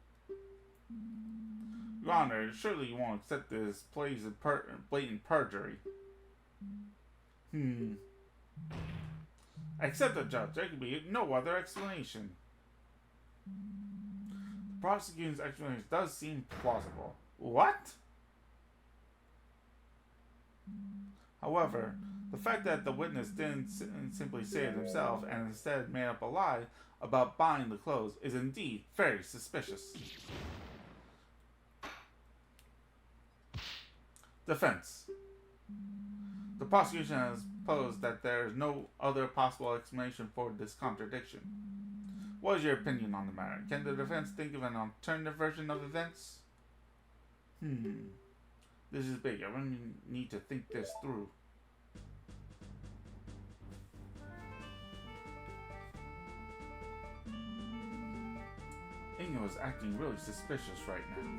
Your Honor, surely you won't accept this plays of blatant perjury. Accept the judge. There can be no other explanation. The prosecution's explanation does seem plausible. What? However, the fact that the witness didn't simply say it himself and instead made up a lie about buying the clothes is indeed very suspicious. Defense. The prosecution has posed that there is no other possible explanation for this contradiction. What is your opinion on the matter? Can the defense think of an alternative version of events? This is big. I really need to think this through. Ingo is acting really suspicious right now.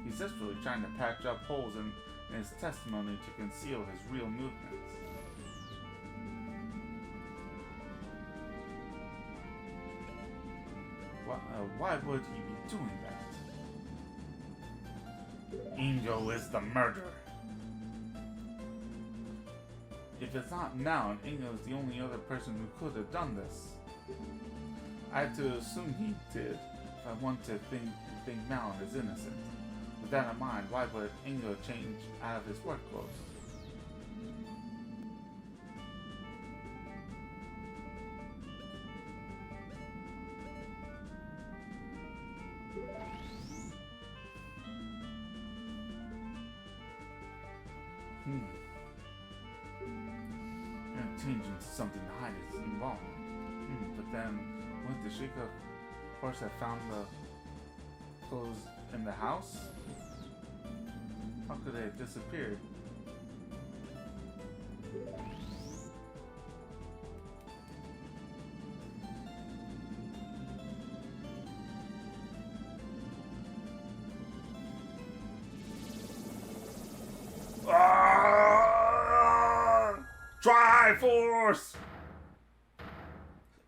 He's desperately trying to patch up holes in his testimony to conceal his real movements. Why would he be doing that? Ingo is the murderer. If it's not Malon, Ingo is the only other person who could have done this. I had to assume he did if I want to think Malon is innocent. With that in mind, why would Ingo change out of his work clothes? Changing to something to hide is involved. But then, wouldn't the Sheikah, of course, have found the clothes in the house? How could they have disappeared? Triforce!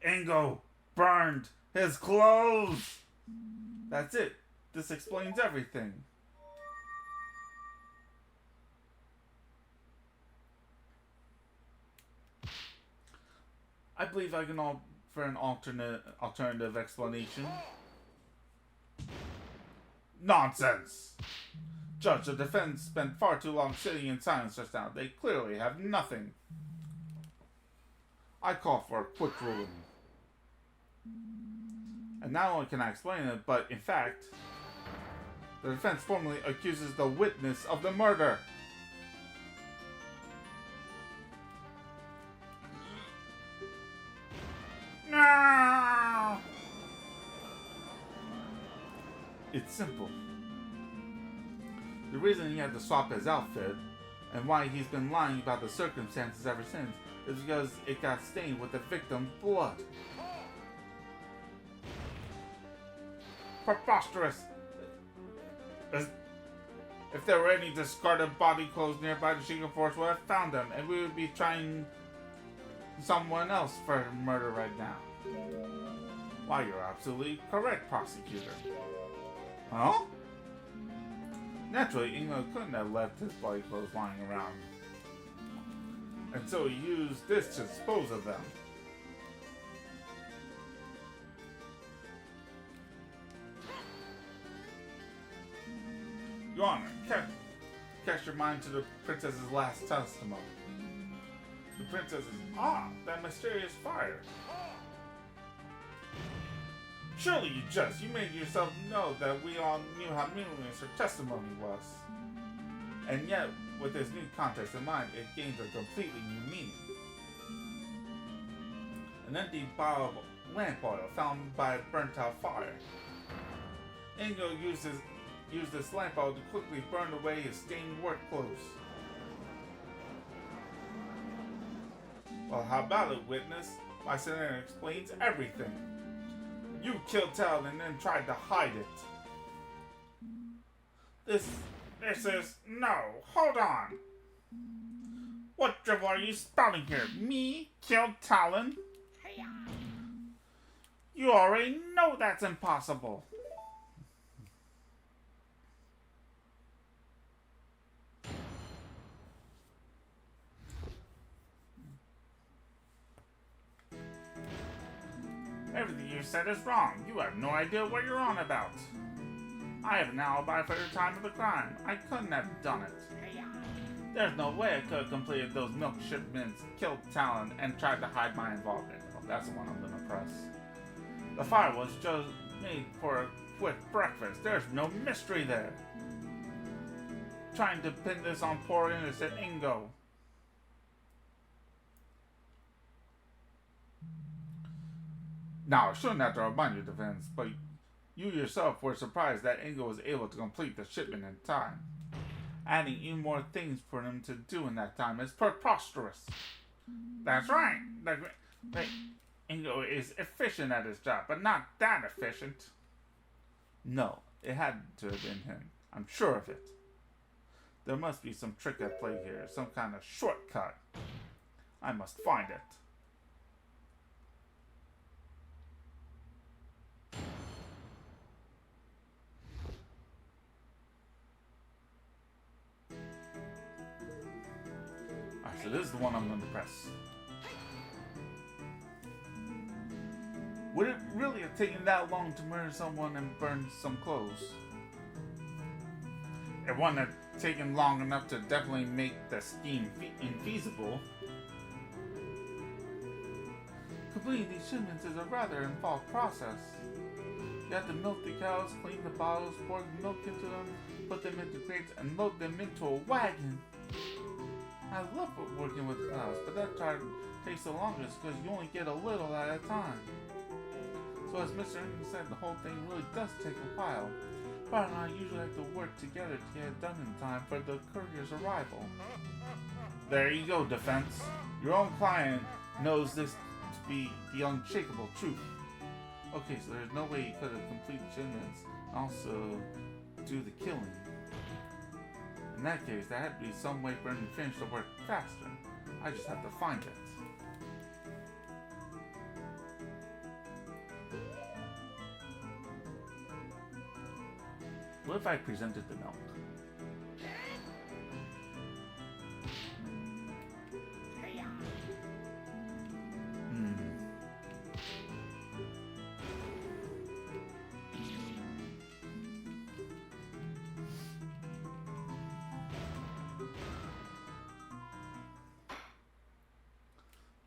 Ingo burned his clothes! That's it. This explains everything. I believe I can offer an alternative explanation. Nonsense! Judge, the defense spent far too long sitting in silence just now. They clearly have nothing. I call for a quick ruling. And not only can I explain it, but in fact, the defense formally accuses the witness of the murder. No! It's simple. The reason he had to swap his outfit, and why he's been lying about the circumstances ever since, is because it got stained with the victim's blood. Preposterous! If there were any discarded body clothes nearby, the Shiga Force would have found them, and we would be trying someone else for murder right now. Why, you're absolutely correct, prosecutor. Huh? Naturally, Ingo couldn't have left his body clothes lying around. And so he used this to dispose of them. Your Honor, cast your mind to the princess's last testimony. The princess is, that mysterious fire. Surely you made yourself know that we all knew how meaningless her testimony was. And yet, with this new context in mind, it gains a completely new meaning. An empty bottle of lamp oil found by a burnt-out fire. Ingo used this lamp oil to quickly burn away his stained work clothes. Well, how about it, witness? My senator explains everything. You killed Talon and then tried to hide it. This is... No, hold on. What drivel are you spouting here? Me killed Talon? You already know that's impossible. Everything you said is wrong. You have no idea what you're on about. I have an alibi for the time of the crime. I couldn't have done it. There's no way I could have completed those milk shipments, killed Talon, and tried to hide my involvement. Oh, that's the one I'm gonna press. The fire was just made for a quick breakfast. There's no mystery there. Trying to pin this on poor innocent Ingo. Now, I shouldn't have to remind you, defense, but you yourself were surprised that Ingo was able to complete the shipment in time. Adding even more things for him to do in that time is preposterous. That's right. Ingo is efficient at his job, but not that efficient. No, it had to have been him. I'm sure of it. There must be some trick at play here, some kind of shortcut. I must find it. So this is the one I'm going to press. Would it really have taken that long to murder someone and burn some clothes? It wouldn't have taken long enough to definitely make the scheme infeasible. Completing these shipments is a rather involved process. You have to milk the cows, clean the bottles, pour the milk into them, put them into crates, and load them into a wagon. I love working with cows, but that part takes the longest because you only get a little at a time. So as Mr. England said, the whole thing really does take a while. But I usually have to work together to get it done in time for the courier's arrival. There you go, defense. Your own client knows this to be the unshakable truth. Okay, so there's no way he could have completed shipments and also do the killing. In that case, there had to be some way for him to finish the work faster. I just have to find it. What if I presented the milk?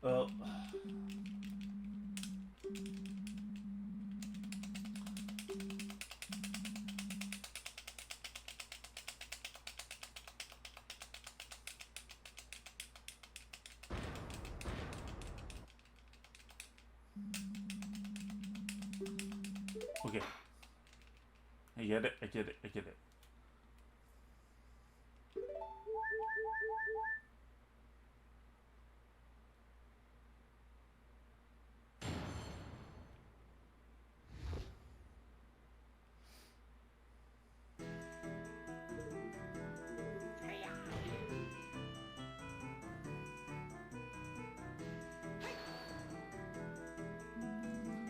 Well, okay. I get it, I get it, I get it.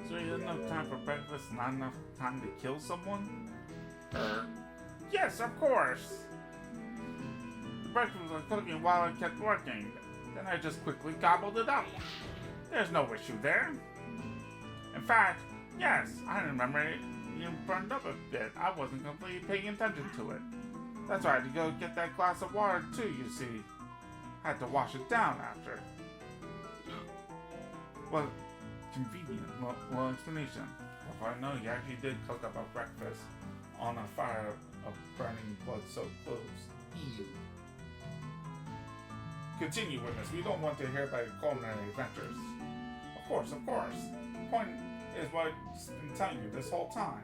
So you have enough time for breakfast, not enough time to kill someone? Yes, of course. The breakfast was cooking while I kept working. Then I just quickly gobbled it up. There's no issue there. In fact, yes, I remember it even burned up a bit. I wasn't completely paying attention to it. That's why I had to go get that glass of water too, you see. I had to wash it down after. Well, convenient. Well, explanation. If I know you actually did cook up a breakfast on a fire of burning blood-soaked clothes. Ew. Continue, witness. We don't want to hear about your culinary adventures. Of course, of course. The point is what I've been telling you this whole time.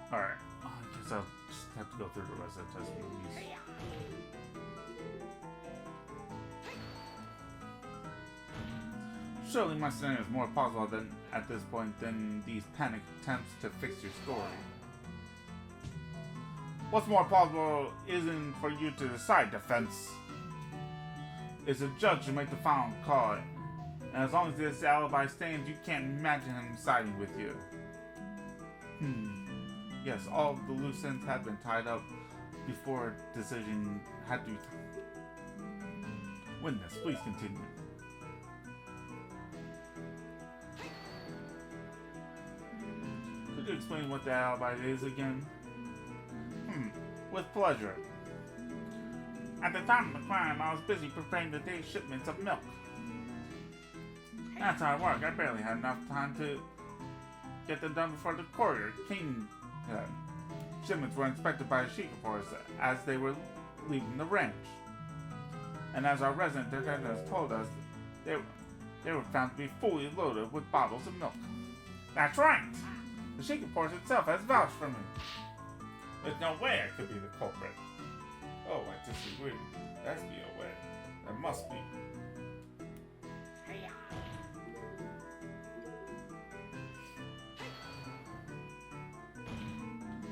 Alright, I guess I'll just have to go through the rest of the test movies. Surely my scenario is more plausible than at this point than these panicked attempts to fix your story. What's more plausible isn't for you to decide, defense. It's a judge to make the final call. And as long as this alibi stands, you can't imagine him siding with you. Yes, all of the loose ends had been tied up before a decision had to be Witness, please continue. Could you explain what the alibi is again? With pleasure. At the time of the crime, I was busy preparing the day's shipments of milk. That's hard work. I barely had enough time to get them done before the courier came. Shipments were inspected by the Shikapors as they were leaving the ranch. And as our resident detective has told us, they were found to be fully loaded with bottles of milk. That's right. The Shikapors itself has vouched for me. There's no way I could be the culprit. Oh, I disagree. There has to be a way. There must be.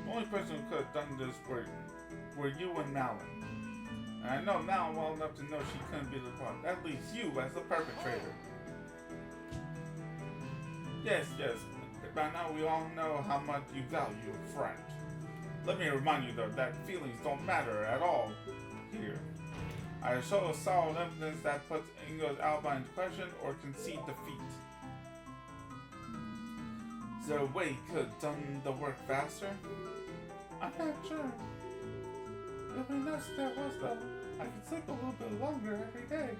The only person who could have done this were you and Malin. And I know Malin well enough to know she couldn't be the one. That leaves you as the perpetrator. Yes. By now we all know how much you value a friend. Let me remind you though that feelings don't matter at all here. I show solid evidence that puts Ingo's alibi into question or concede defeat. Is there a way you could have done the work faster? I'm not sure. It would be nice if there was though. I could sleep a little bit longer every day.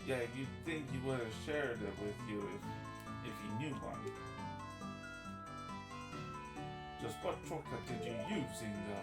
Yeah, you'd think he would have shared it with you if he knew one. Just what shortcut did you use, Inga?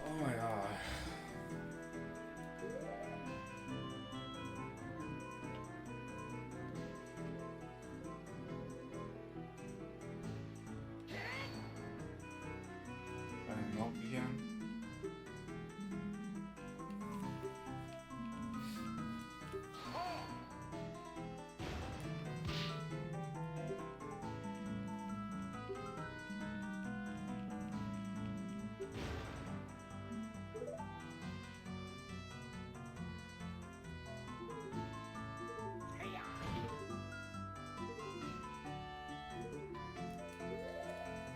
Oh my god. I milk again.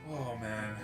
Oh man.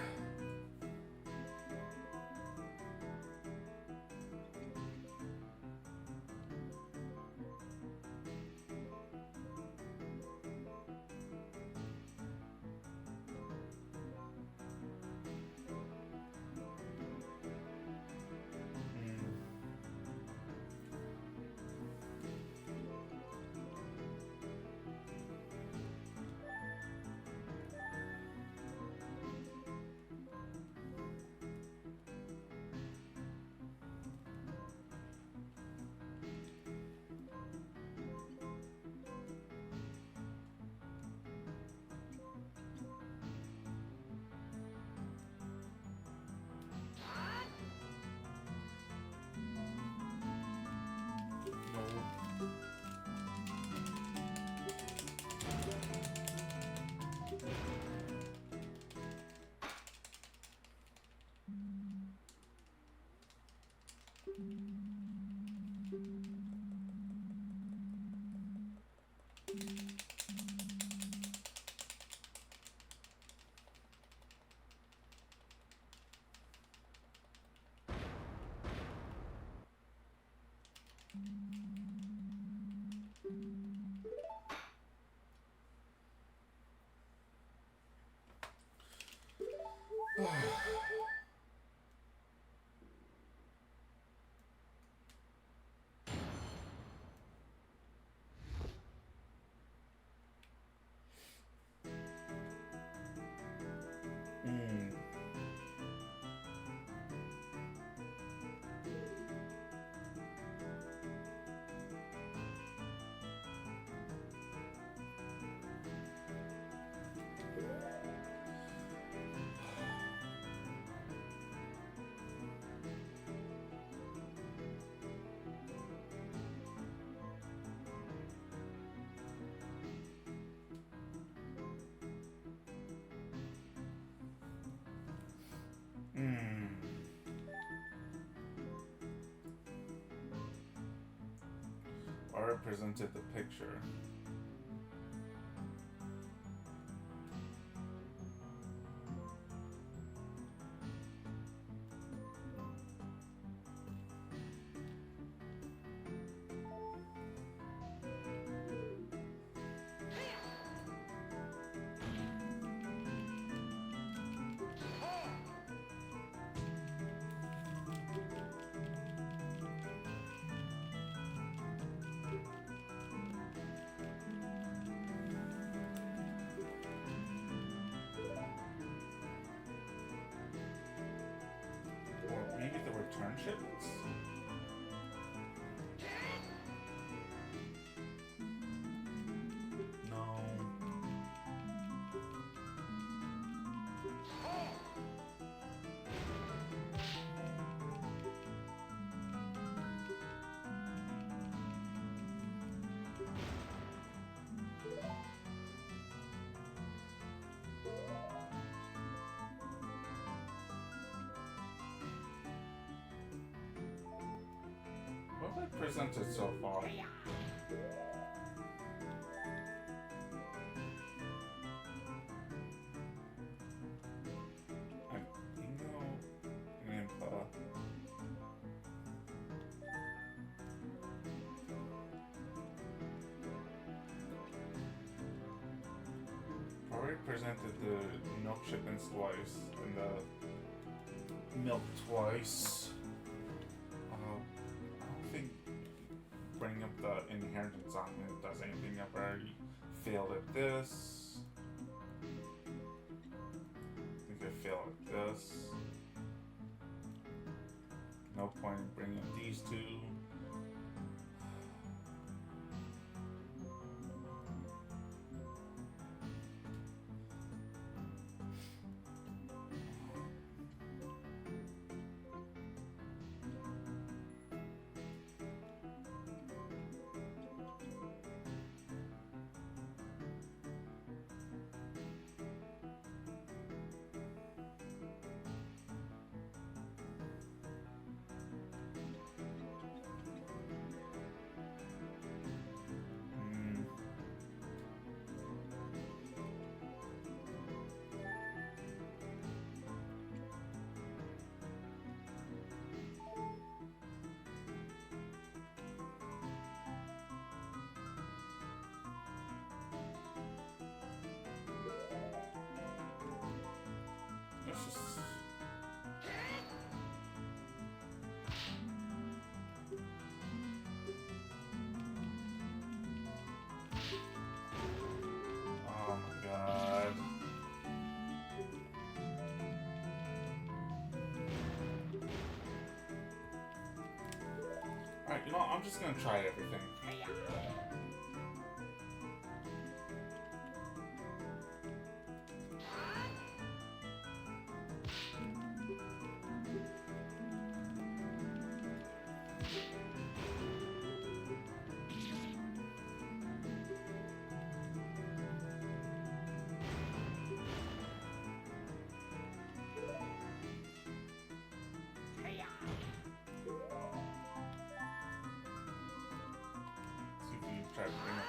I represented the picture. return shipments? No. What have I presented so far? Bingo, Grandpa. Already presented the milk shipments twice and the milk twice. I don't think bringing up the inheritance on it does anything. I've already failed at this. I think I failed at this. No point in bringing up these two. Let's just... Oh my god. Alright, you know what? I'm just gonna try everything. See if we can try to bring it.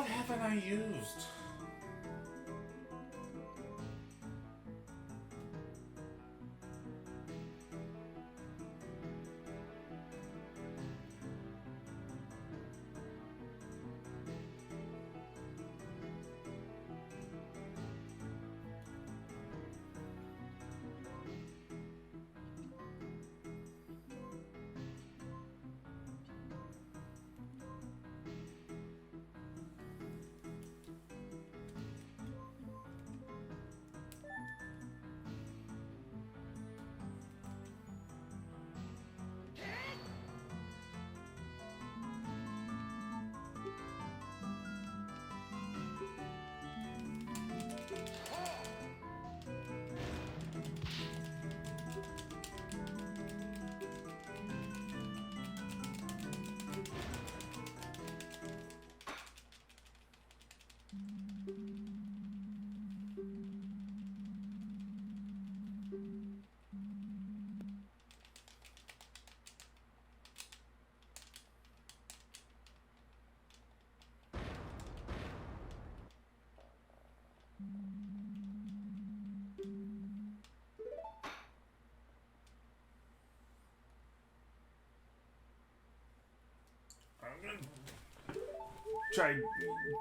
What haven't I used?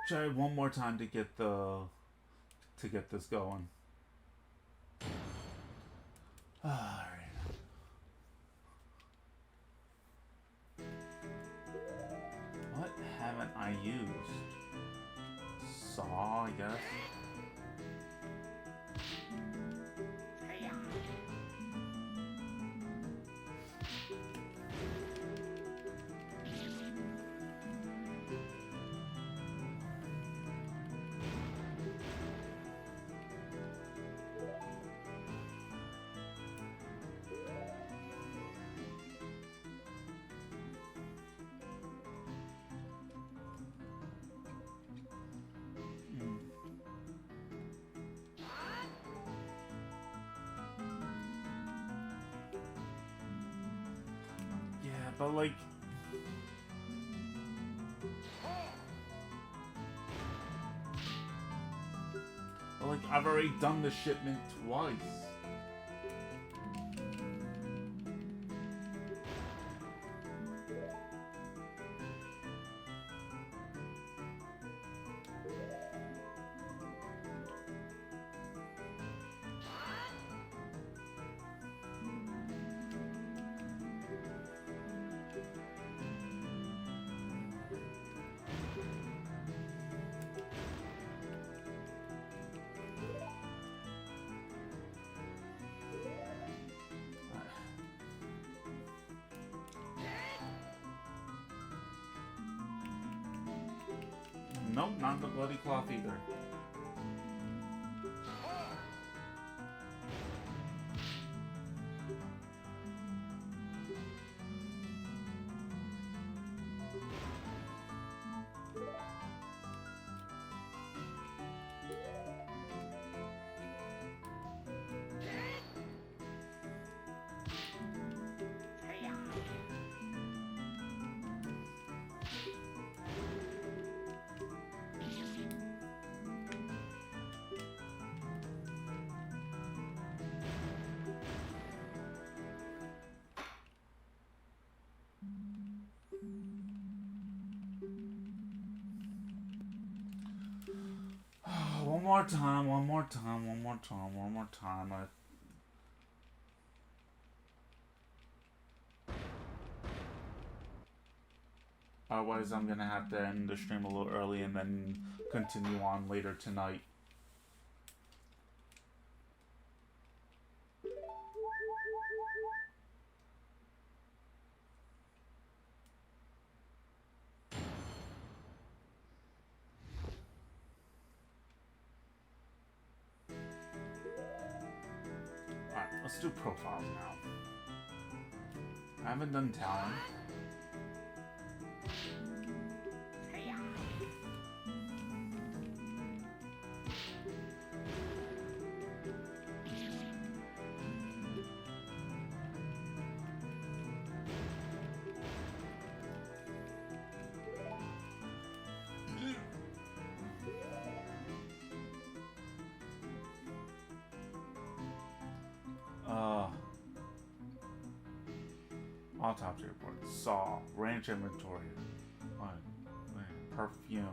Try one more time to get this going. Alright. What haven't I used? Saw, I guess. But like, I've already done the shipment twice. Nope, not the bloody cloth either. One more time. Otherwise, I'm gonna have to end the stream a little early and then continue on later tonight. Let's do profiles now. I haven't done talent. Autopsy report. Saw. Ranch inventory. Perfume.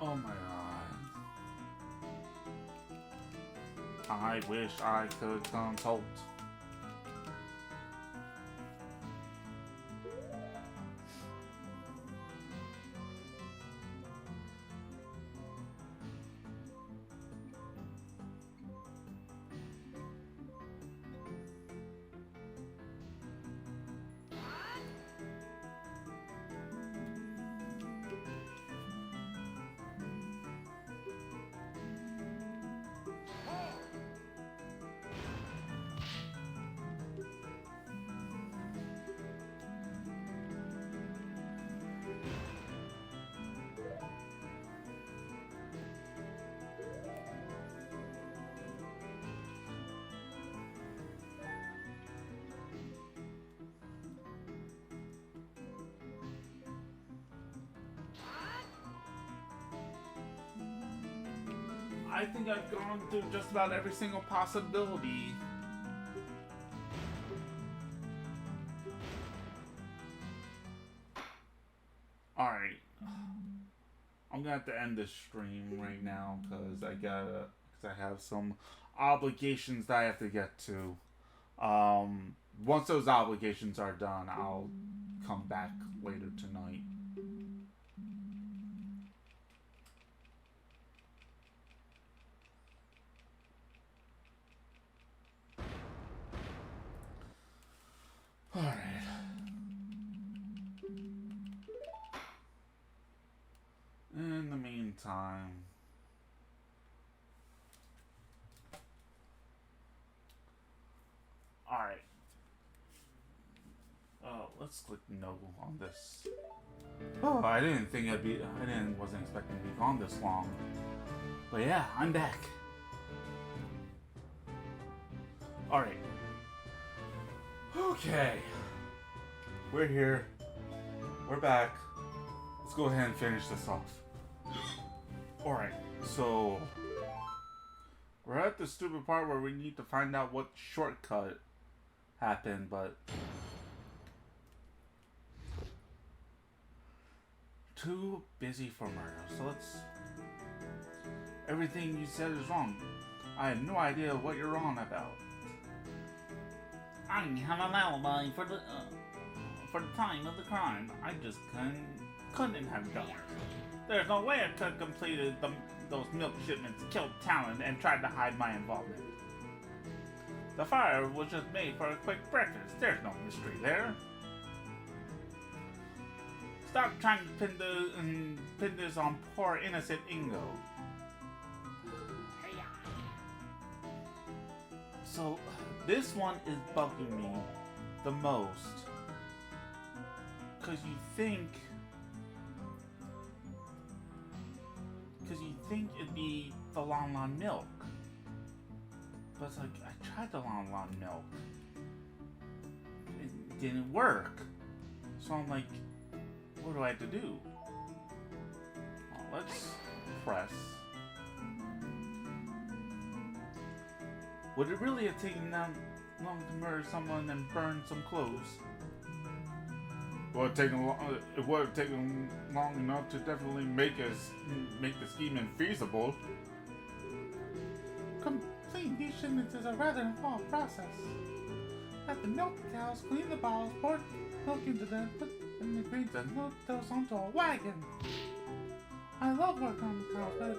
Oh my god. I wish I could consult. I think I've gone through just about every single possibility. Alright. I'm gonna have to end this stream right now because I have some obligations that I have to get to. Once those obligations are done, I'll come back later tonight. Alright. In the meantime, alright. Let's click no on this. Oh, wasn't expecting to be gone this long. But yeah, I'm back. Alright. Okay. We're here. We're back. Let's go ahead and finish this off. Alright, so we're at the stupid part where we need to find out what shortcut happened, but too busy for murder. So everything you said is wrong. I have no idea what you're on about. I have an alibi for the time of the crime. I just couldn't have done it. There's no way I could have completed those milk shipments, killed Talon, and tried to hide my involvement. The fire was just made for a quick breakfast. There's no mystery there. Stop trying to pin this on poor innocent Ingo. So, this one is bugging me the most. Because you think it'd be the Lon Lon milk. But it's like, I tried the Lon Lon milk. It didn't work. So I'm like, what do I have to do? Well, let's press. Would it really have taken that long to murder someone and burn some clothes? It would have taken long enough to definitely make the scheme infeasible. Completing these shipments is a rather involved process. Have to milk the cows, clean the bottles, pour milk into them, put in the grains and load those onto a wagon. I love working on the cows,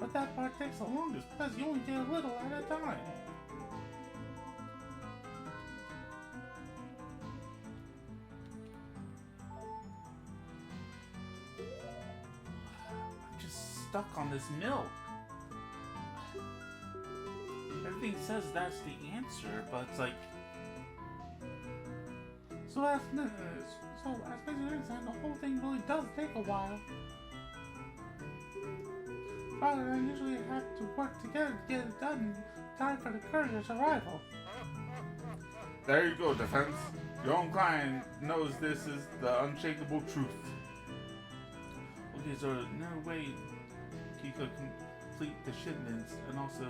but that part takes the longest because you only get a little at a time. stuck on this milk. Everything says that's the answer, but it's like... So as basically saying, the whole thing really does take a while. Father and I usually have to work together to get it done in time for the courier's arrival. There you go, Defense. Your own client knows this is the unshakable truth. Okay, so no way he could complete the shipments and also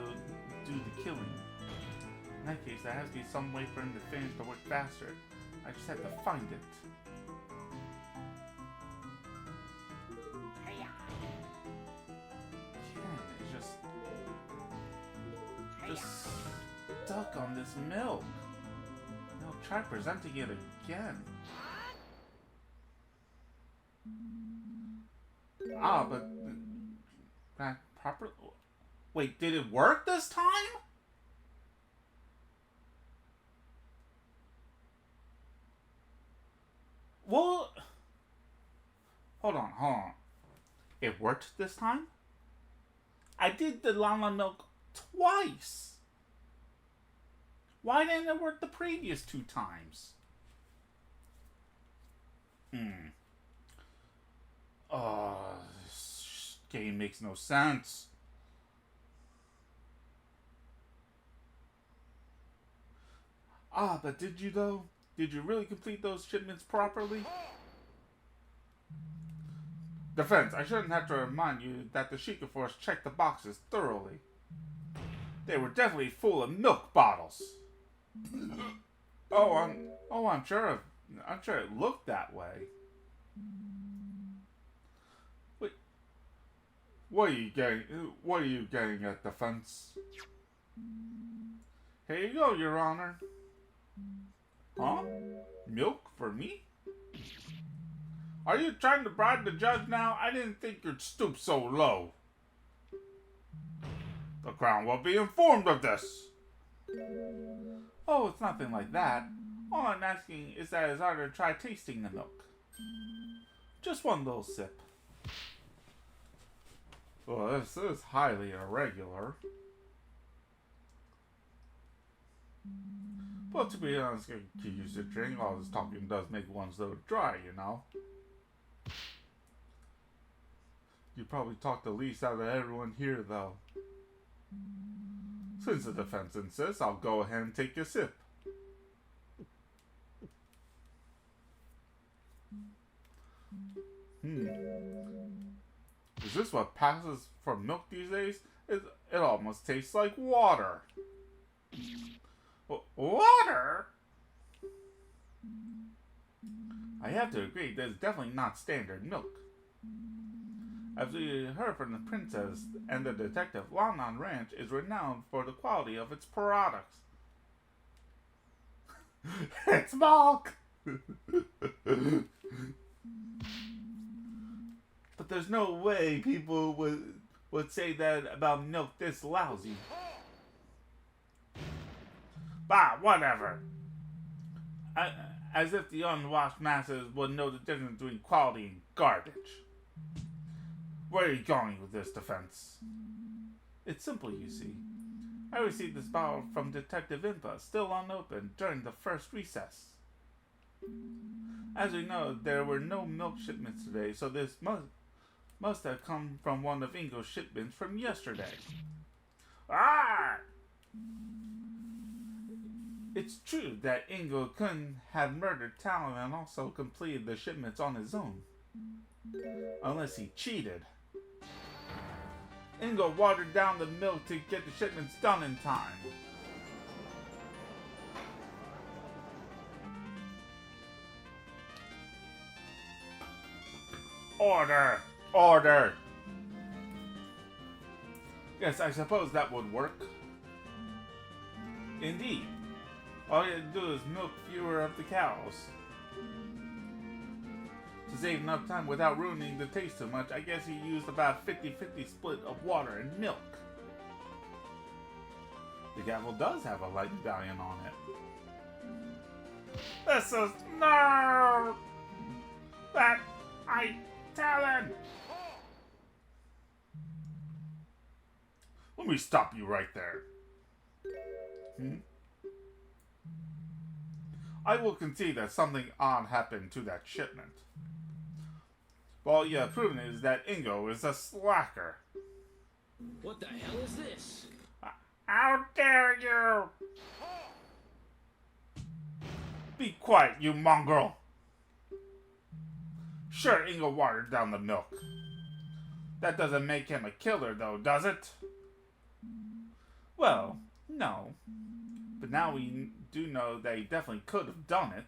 do the killing. In that case, there has to be some way for him to finish the work faster. I just have to find it. Ken is just stuck on this milk. Now try presenting it again. Ah, but that proper. Wait, did it work this time? Well, hold on. It worked this time? I did the llama milk twice. Why didn't it work the previous 2 times? This game makes no sense. Ah, but did you though? Did you really complete those shipments properly? Defense, I shouldn't have to remind you that the Sheikah Force checked the boxes thoroughly. They were definitely full of milk bottles. I'm sure it looked that way. Wait, what are you getting at, Defense? Here you go, Your Honor. Huh? Milk for me? Are you trying to bribe the judge now? I didn't think you'd stoop so low. The Crown will be informed of this. Oh, it's nothing like that. All I'm asking is that his honor try tasting the milk. Just one little sip. Well, this is highly irregular. But to be honest, to use the drink, all this talking does make one's throat dry, you know. You probably talk the least out of everyone here, though. Since the defense insists, I'll go ahead and take a sip. Is this what passes for milk these days? It almost tastes like water. Water? I have to agree, this is definitely not standard milk. As we heard from the princess and the detective, Longnon Ranch is renowned for the quality of its products. It's milk! But there's no way people would say that about milk this lousy. Bah, whatever. As if the unwashed masses would know the difference between quality and garbage. Where are you going with this, Defense? It's simple, you see. I received this bottle from Detective Impa, still unopened, during the first recess. As we know, there were no milk shipments today, so this must have come from one of Ingo's shipments from yesterday. Ah! It's true that Ingo couldn't have murdered Talon and also completed the shipments on his own. Unless he cheated. Ingo watered down the milk to get the shipments done in time. Order! Order! Yes, I suppose that would work. Indeed. All you have to do is milk fewer of the cows. To save enough time without ruining the taste too much, I guess he used about 50-50 split of water and milk. The gavel does have a light medallion on it. This is no! That I Talon! Let me stop you right there. I will concede that something odd happened to that shipment. But all you have proven is that Ingo is a slacker. What the hell is this? How dare you! Be quiet, you mongrel! Sure, Ingo watered down the milk. That doesn't make him a killer, though, does it? Well, no. But now we do know that he definitely could have done it.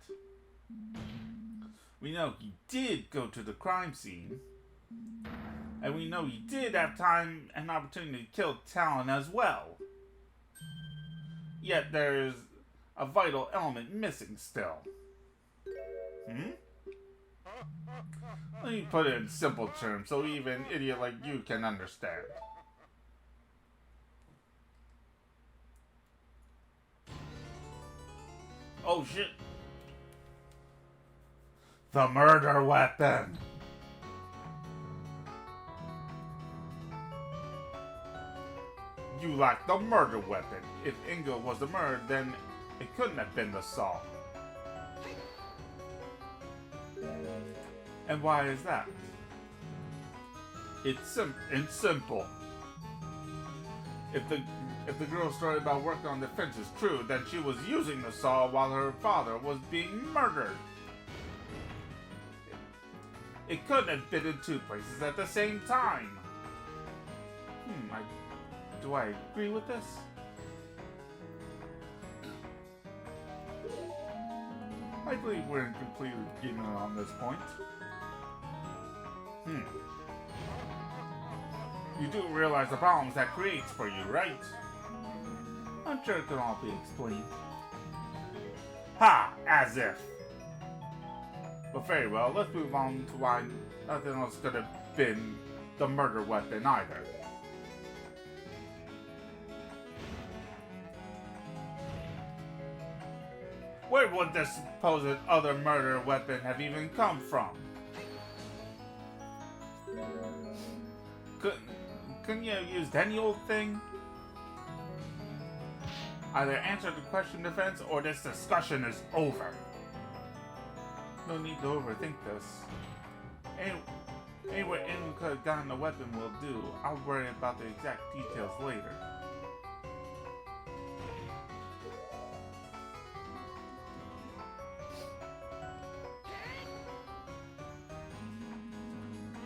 We know he did go to the crime scene. And we know he did have time and opportunity to kill Talon as well. Yet there's a vital element missing still. Let me put it in simple terms so even an idiot like you can understand. Oh shit. The murder weapon. You lack the murder weapon. If Ingo was the murderer, then it couldn't have been the saw. And why is that? It's simple. If the girl's story about working on the fence is true, then she was using the saw while her father was being murdered. It couldn't have been in two places at the same time. Do I agree with this? I believe we're in complete agreement on this point. You do realize the problems that creates for you, right? I'm sure it can all be explained. Ha! As if! But very well, let's move on to why nothing else could have been the murder weapon either. Where would this supposed other murder weapon have even come from? Couldn't you have used any old thing? Either answer the question, defense, or this discussion is over. No need to overthink this. Anywhere anyone could have gotten the weapon will do. I'll worry about the exact details later.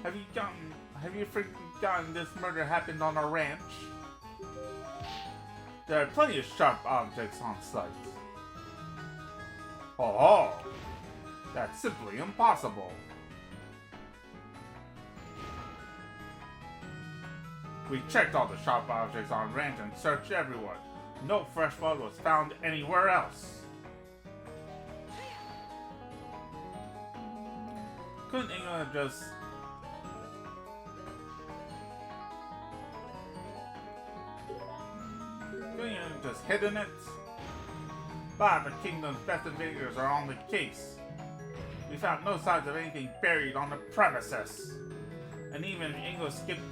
Have you forgotten this murder happened on a ranch? There are plenty of sharp objects on site. Oh, that's simply impossible. We checked all the sharp objects on ranch and searched everywhere. No fresh blood was found anywhere else. Couldn't England have just... just hidden it? But the kingdom's best investigators are on the case. We found no signs of anything buried on the premises. And even Ingo skipped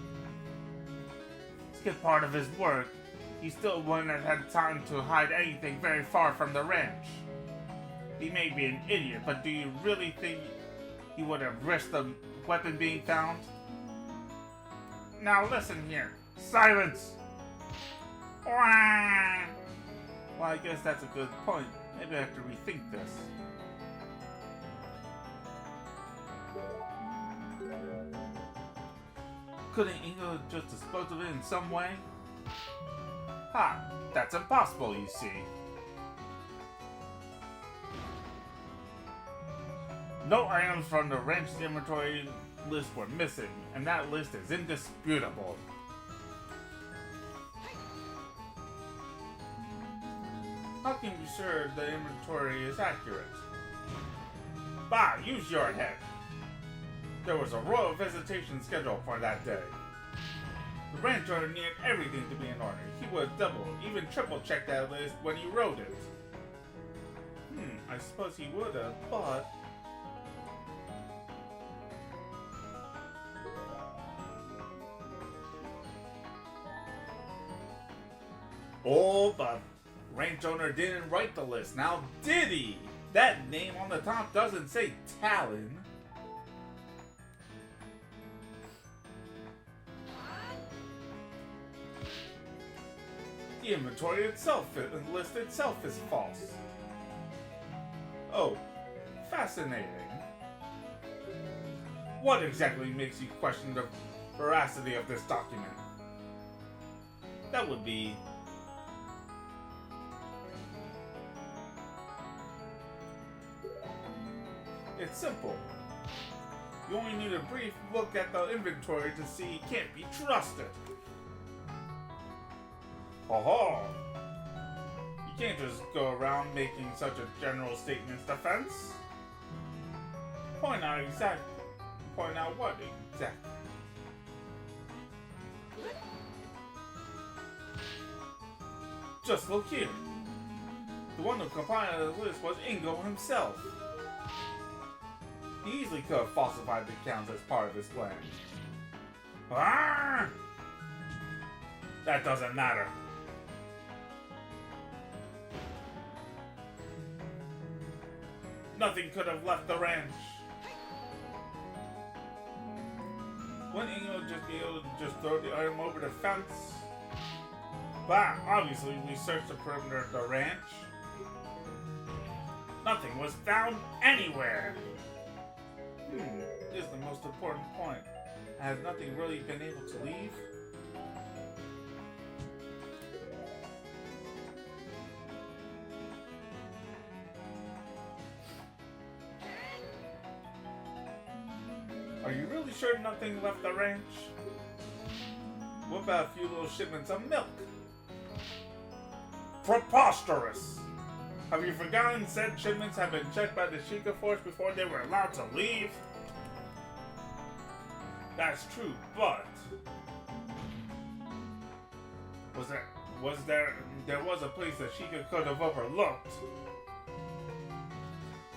part of his work, he still wouldn't have had time to hide anything very far from the ranch. He may be an idiot, but do you really think he would have risked the weapon being found? Now listen here. Silence! Well, I guess that's a good point. Maybe I have to rethink this. Couldn't Ingo just dispose of it in some way? Ha! That's impossible, you see. No items from the ranch's inventory list were missing, and that list is indisputable. How can you be sure the inventory is accurate? Bah, use your head. There was a royal visitation scheduled for that day. The ranch owner needed everything to be in order. He would double, even triple check that list when he wrote it. I suppose he would have, but... Oh, the ranch owner didn't write the list. Now, did he? That name on the top doesn't say Talon. The inventory itself, the list itself is false. Oh, fascinating. What exactly makes you question the veracity of this document? That would be... It's simple. You only need a brief look at the inventory to see it can't be trusted. Oh, you can't just go around making such a general statement's defense. Point out what exactly? Just look here. The one who compiled the list was Ingo himself. He easily could have falsified the accounts as part of his plan. Ah! That doesn't matter. Nothing could have left the ranch. Wouldn't Ingo just be able to just throw the item over the fence? But obviously we searched the perimeter of the ranch. Nothing was found anywhere. This is the most important point. Has nothing really been able to leave? Are you really sure nothing left the ranch? What about a few little shipments of milk? Preposterous! Have you forgotten said shipments have been checked by the Sheikah Force before they were allowed to leave? That's true, but... There was a place that Sheikah could have overlooked.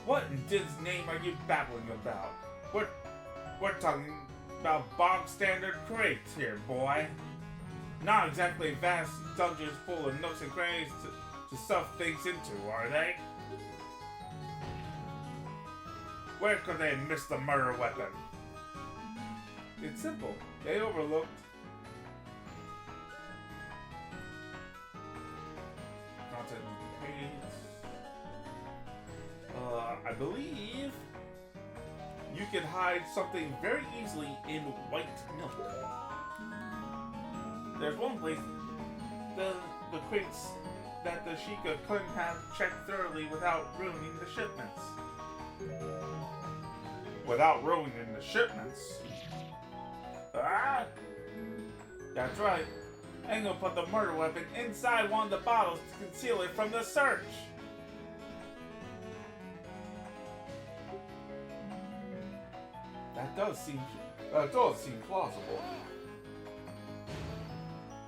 What in Did's name are you babbling about? We're talking about bog standard crates here, boy. Not exactly vast dungeons full of nooks and crannies to stuff things into, are they? Where could they miss the murder weapon? It's simple. They overlooked. Content page. I believe you can hide something very easily in white milk. There's one place, the crates that the Sheikah couldn't have checked thoroughly without ruining the shipments. Without ruining the shipments? Ah! That's right. Engel put the murder weapon inside one of the bottles to conceal it from the search. That does seem plausible.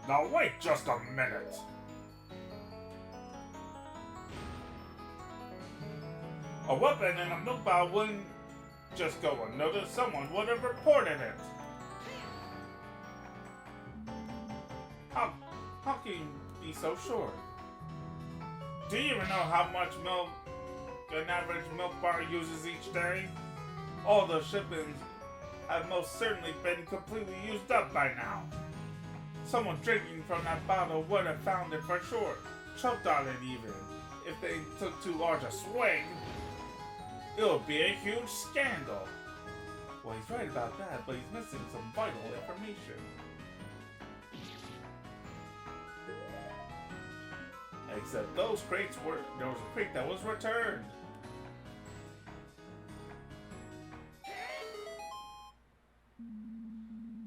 Now wait just a minute. A weapon in a milk bottle wouldn't just go unnoticed. Someone would have reported it. How can you be so sure? Do you even know how much milk an average milk bar uses each day? All the shipments have most certainly been completely used up by now. Someone drinking from that bottle would have found it for sure. Choked on it even. If they took too large a swig, it would be a huge scandal. Well, he's right about that, but he's missing some vital information. Except those crates were... There was a crate that was returned.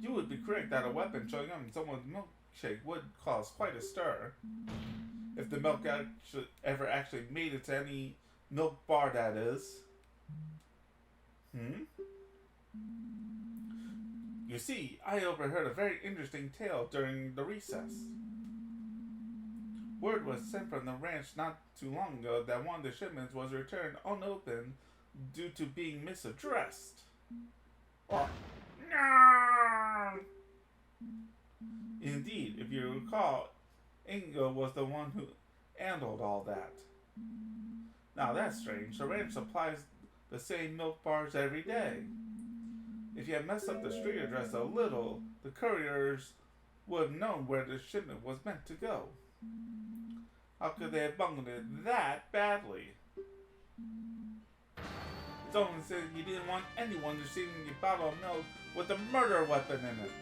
You would be correct that a weapon showing up in someone's milkshake would cause quite a stir. If the milk ever actually made it to any milk bar, that is. You see, I overheard a very interesting tale during the recess. Word was sent from the ranch not too long ago that one of the shipments was returned unopened due to being misaddressed. Oh, no! Indeed, if you recall, Ingo was the one who handled all that. Now that's strange. The ranch supplies the same milk bars every day. If you had messed up the street address a little, the couriers would have known where the shipment was meant to go. How could they have bungled it that badly? It's only said he didn't want anyone receiving a bottle of milk with a murder weapon in it.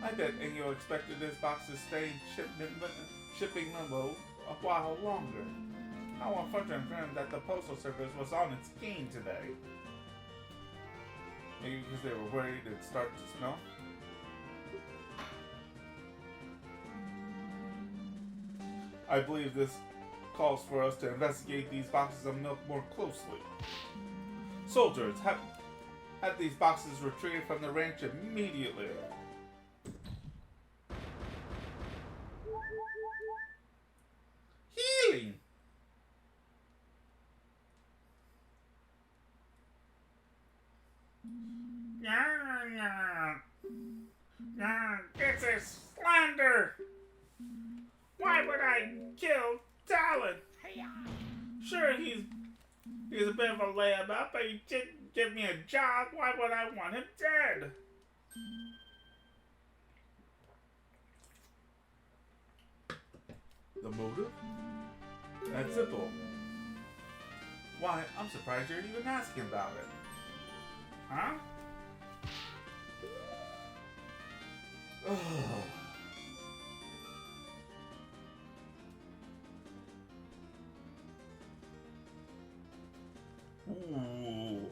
I bet Ingo expected this box to stay shipping limbo a while longer. How unfortunate for him that the postal service was on its game today. Maybe because they were worried it'd start to snow. I believe this calls for us to investigate these boxes of milk more closely. Soldiers, have these boxes retrieved from the ranch immediately. Healing! This is slander! Why would I kill Talon? Sure, he's a bit of a layup, but he didn't give me a job. Why would I want him dead? The motive? That's simple. Why, I'm surprised you're even asking about it. Huh? Ooh.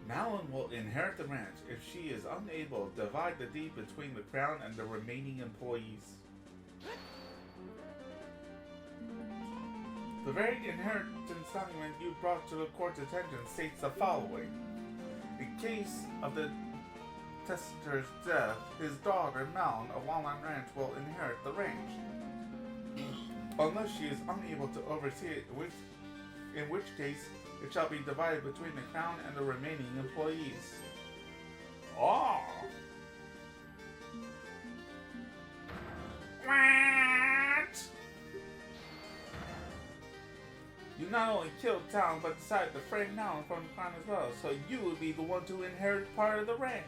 Malin will inherit the ranch if she is unable to divide the deed between the crown and the remaining employees. The very inheritance document you brought to the court's attention states the following. In case of the testator's death, his daughter, Malin of Walnut Ranch, will inherit the ranch. Unless she is unable to oversee it, in which case it shall be divided between the crown and the remaining employees. Oh! What? You not only killed Talon, but decided to frame Malin from the crown as well, so you would be the one to inherit part of the ranch.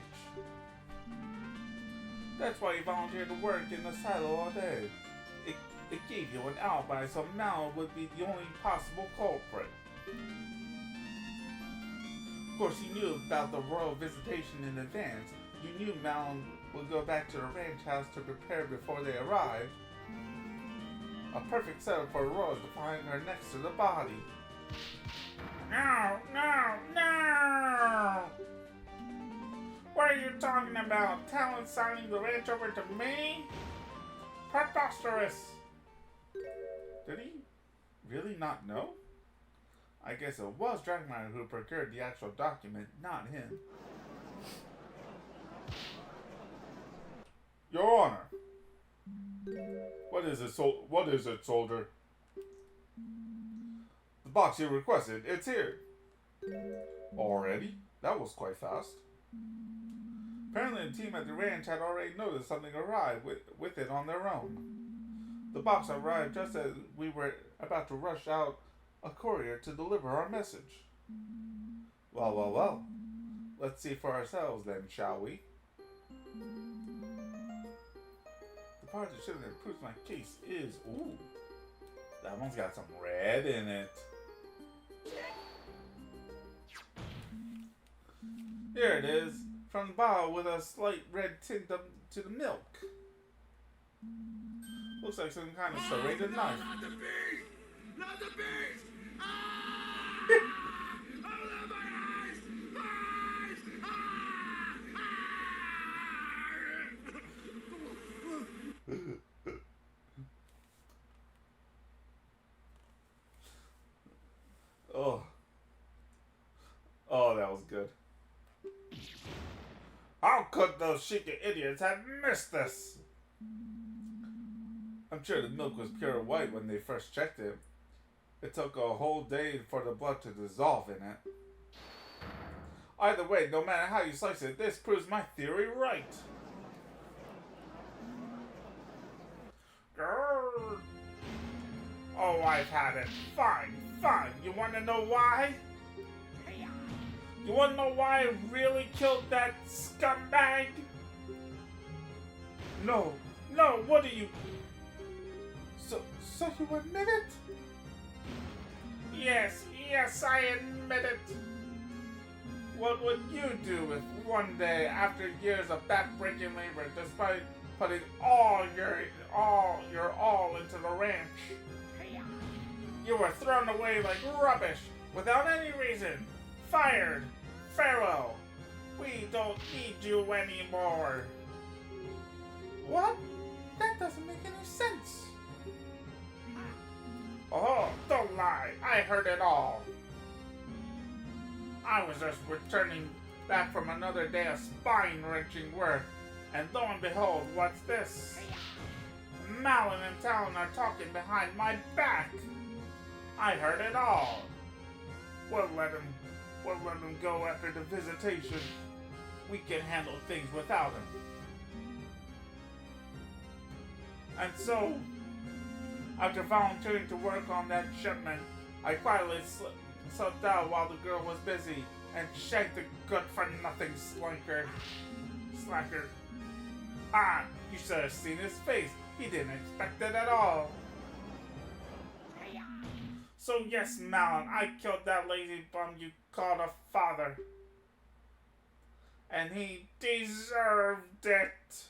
That's why you volunteered to work in the silo all day. It gave you an alibi, so Malin would be the only possible culprit. Of course, you knew about the royal visitation in advance. You knew Malin would go back to the ranch house to prepare before they arrived. A perfect setup for Rose to find her next to the body. No, no, no! What are you talking about? Talon signing the ranch over to me? Preposterous! Did he really not know? I guess it was Dragmire who procured the actual document, not him. Your Honor! What is it, soldier? The box you requested, it's here. Already? That was quite fast. Apparently the team at the ranch had already noticed something arrived with it on their own. The box arrived just as we were about to rush out a courier to deliver our message. Well, well, well. Let's see for ourselves then, shall we? The part that should have improved my case is... Ooh. That one's got some red in it. Here it is. From the bottle with a slight red tint to the milk. Looks like some kind of serrated knife. Not the beast! Not the beast! Ah! Oh, my eyes! Eyes! Oh. Oh, that was good. How could those Sheikah idiots have missed this? I'm sure the milk was pure white when they first checked it. It took a whole day for the blood to dissolve in it. Either way, no matter how you slice it, this proves my theory right. Grrr. Oh, I've had it. Fine, fine. You want to know why? You want to know why I really killed that scumbag? No. No, what do you... So you admit it? Yes, I admit it. What would you do if one day, after years of back-breaking labor, despite putting all your all into the ranch, you were thrown away like rubbish without any reason? Fired. Farewell. We don't need you anymore. What? That doesn't make any sense. Oh, don't lie. I heard it all. I was just returning back from another day of spine-wrenching work, and lo and behold, what's this? Malin and Talon are talking behind my back. I heard it all. We'll let him go after the visitation. We can handle things without him. And so, after volunteering to work on that shipment, I quietly slipped out while the girl was busy and shanked the good-for-nothing slacker. Ah, you should have seen his face. He didn't expect it at all. So yes, Malin, I killed that lazy bum you called a father. And he deserved it.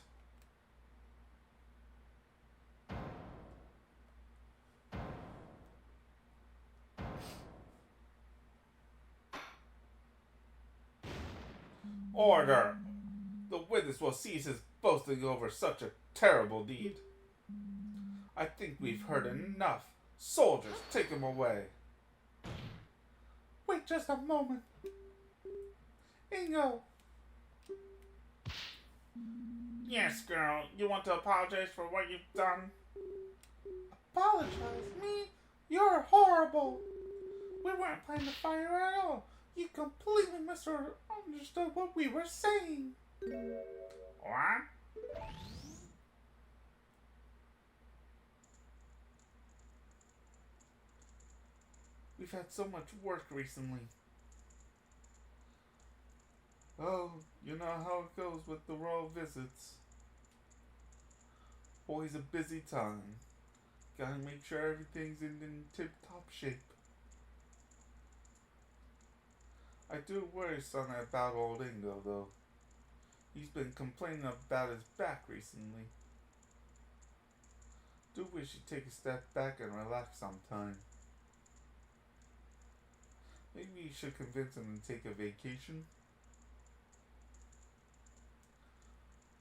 Order! The witness will cease his boasting over such a terrible deed. I think we've heard enough. Soldiers, take him away. Wait just a moment. Ingo! Yes, girl, you want to apologize for what you've done? Apologize? Me? You're horrible. We weren't planning the fire at all. You completely misunderstood what we were saying. What? We've had so much work recently. Oh, you know how it goes with the royal visits. Always a busy time. Gotta make sure everything's in tip-top shape. I do worry some about old Ingo, though. He's been complaining about his back recently. Do wish he'd take a step back and relax sometime. Maybe you should convince him to take a vacation.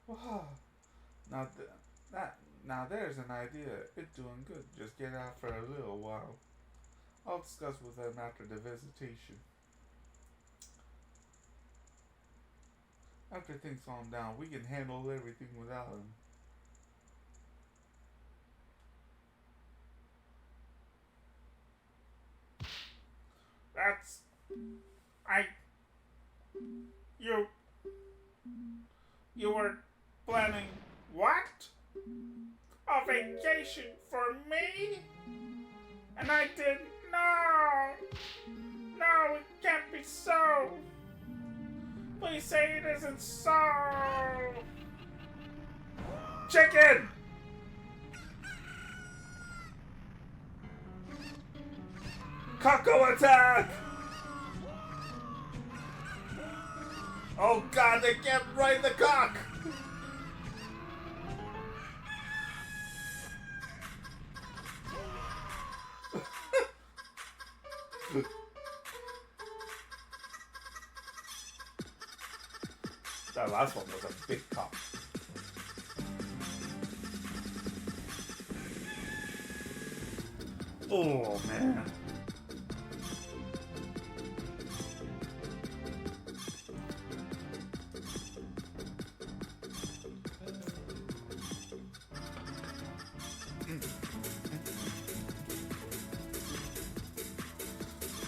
Wow. Now there's an idea. It's doing good. Just get out for a little while. I'll discuss with him after the visitation. After things calm down, we can handle everything without him. You were planning what? A vacation for me? And I didn't know. No, it can't be so. Please say it isn't so. Chicken! Cuckoo attack! Oh god, they kept right the cock! That last one was a big cock. Oh man.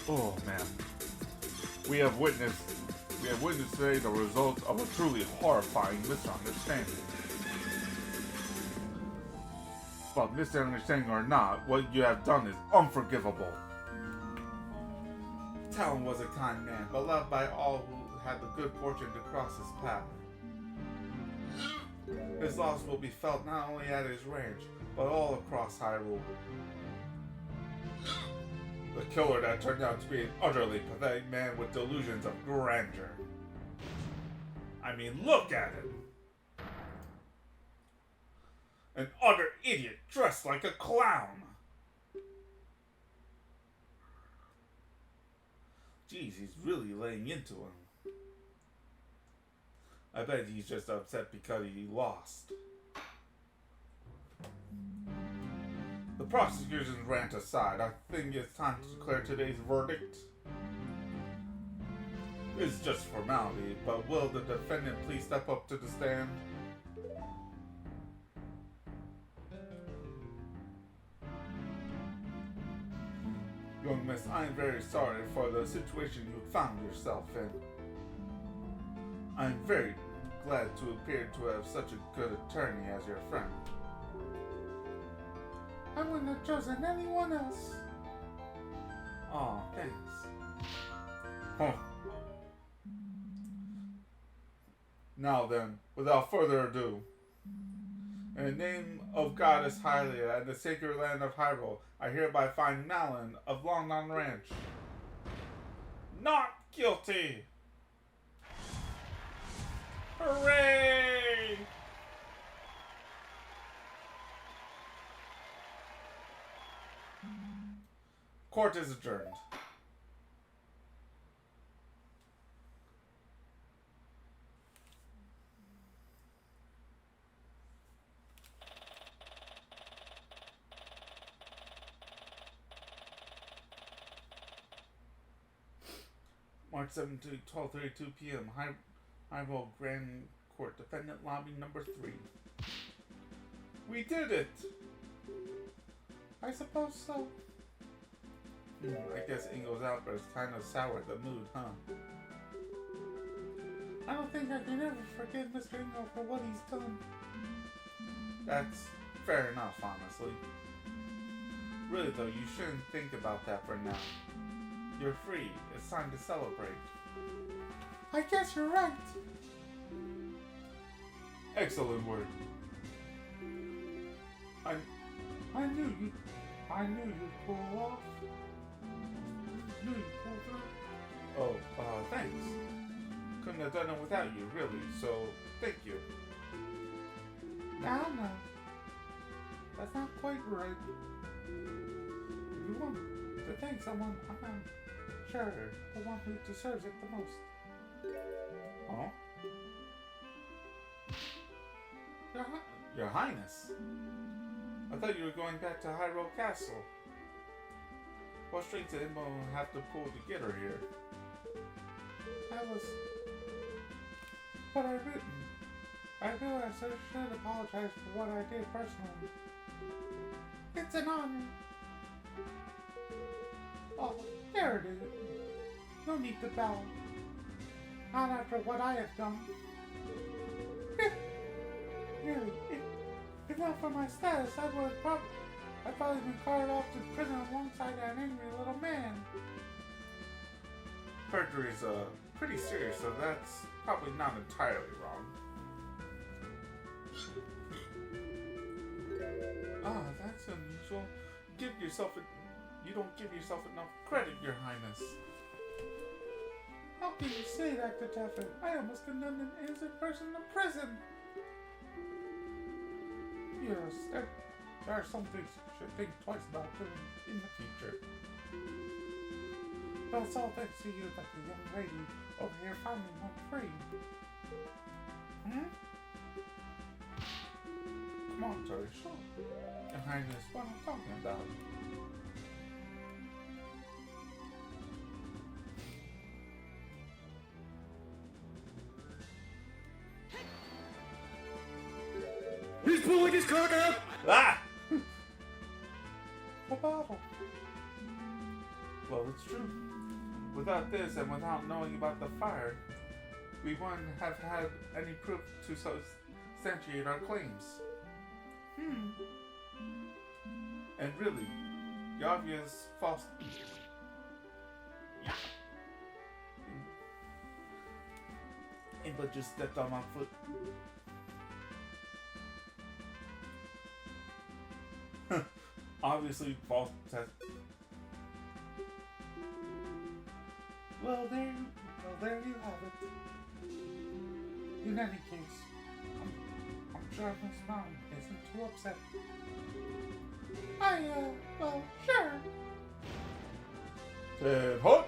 Oh man. We have witnessed We have witnessed today the results of a truly horrifying misunderstanding. But misunderstanding or not, what you have done is unforgivable. Talon was a kind man, beloved by all who had the good fortune to cross his path. His loss will be felt not only at his ranch, but all across Hyrule. The killer that turned out to be an utterly pathetic man with delusions of grandeur. I mean, look at him! An utter idiot dressed like a clown! Jeez, he's really laying into him. I bet he's just upset because he lost. The prosecution's rant aside, I think it's time to declare today's verdict. It's just formality, but will the defendant please step up to the stand? Young miss, I am very sorry for the situation you found yourself in. I am very glad to appear to have such a good attorney as your friend. I wouldn't have chosen anyone else. Aw, thanks. Huh. Now then, without further ado, in the name of Goddess Hylia and the sacred land of Hyrule, I hereby find Malin of Longnon Ranch not guilty. Hooray! Court is adjourned. March 17, 12:32 p.m. Hyrule Grand Court, Defendant Lobby number 3. We did it! I suppose so. I guess Ingo's outburst kind of soured the mood, huh? I don't think I can ever forgive Mr. Ingo for what he's done. That's fair enough, honestly. Really though, you shouldn't think about that for now. You're free. It's time to celebrate. I guess you're right. Excellent work. I knew you'd pull off. Knew you'd pull through. Oh, thanks. Couldn't have done it without you, really, so thank you. No. That's not quite right. If you want to thank someone, I'm sure the one who deserves it the most. Huh? Your Highness. I thought you were going back to Hyrule Castle. What strings did Imbo have to pull to get her here? But I realized I should apologize for what I did personally. It's an honor. Oh, there it is. No need to bow. Not after what I have done. Really, if not for my status, I'd probably been carted off to prison alongside that angry little man. Perjury is pretty serious, so that's probably not entirely wrong. Ah, that's unusual. You don't give yourself enough credit, Your Highness. How can you say that, Detective? I almost condemned an innocent person to prison. Yes, there are some things you should think twice about doing in the future. But it's all thanks to you that the young lady over here finally went free. Come on, Tori, sure. Your Highness, what I'm talking about. He's pulling his cock out! Ah! The bottle. Well, it's true. Without this and without knowing about the fire, we wouldn't have had any proof to substantiate our claims. And really, the obvious false. Yeah. But just stepped on my foot. Obviously, false test. Well, there you have it. In any case, I'm sure Miss Mom isn't too upset. Well, sure. Then, halt!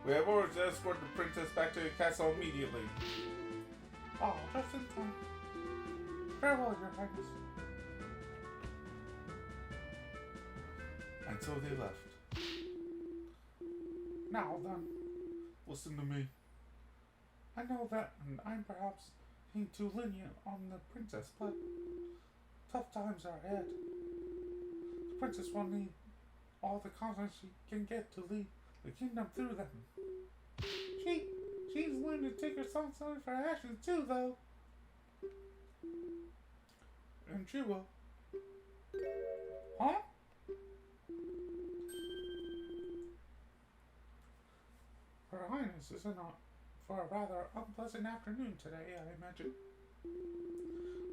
We have orders to escort the princess back to the castle immediately. Oh, just in time. Farewell, Your Highness. And so they left. Now then, Listen to me. I know that I'm perhaps being too lenient on the princess, but tough times are ahead. The princess will need all the confidence she can get to lead the kingdom through them. She's willing to take responsibility for her actions too, though. And she will. Huh? Her Highness is in for a rather unpleasant afternoon today, I imagine.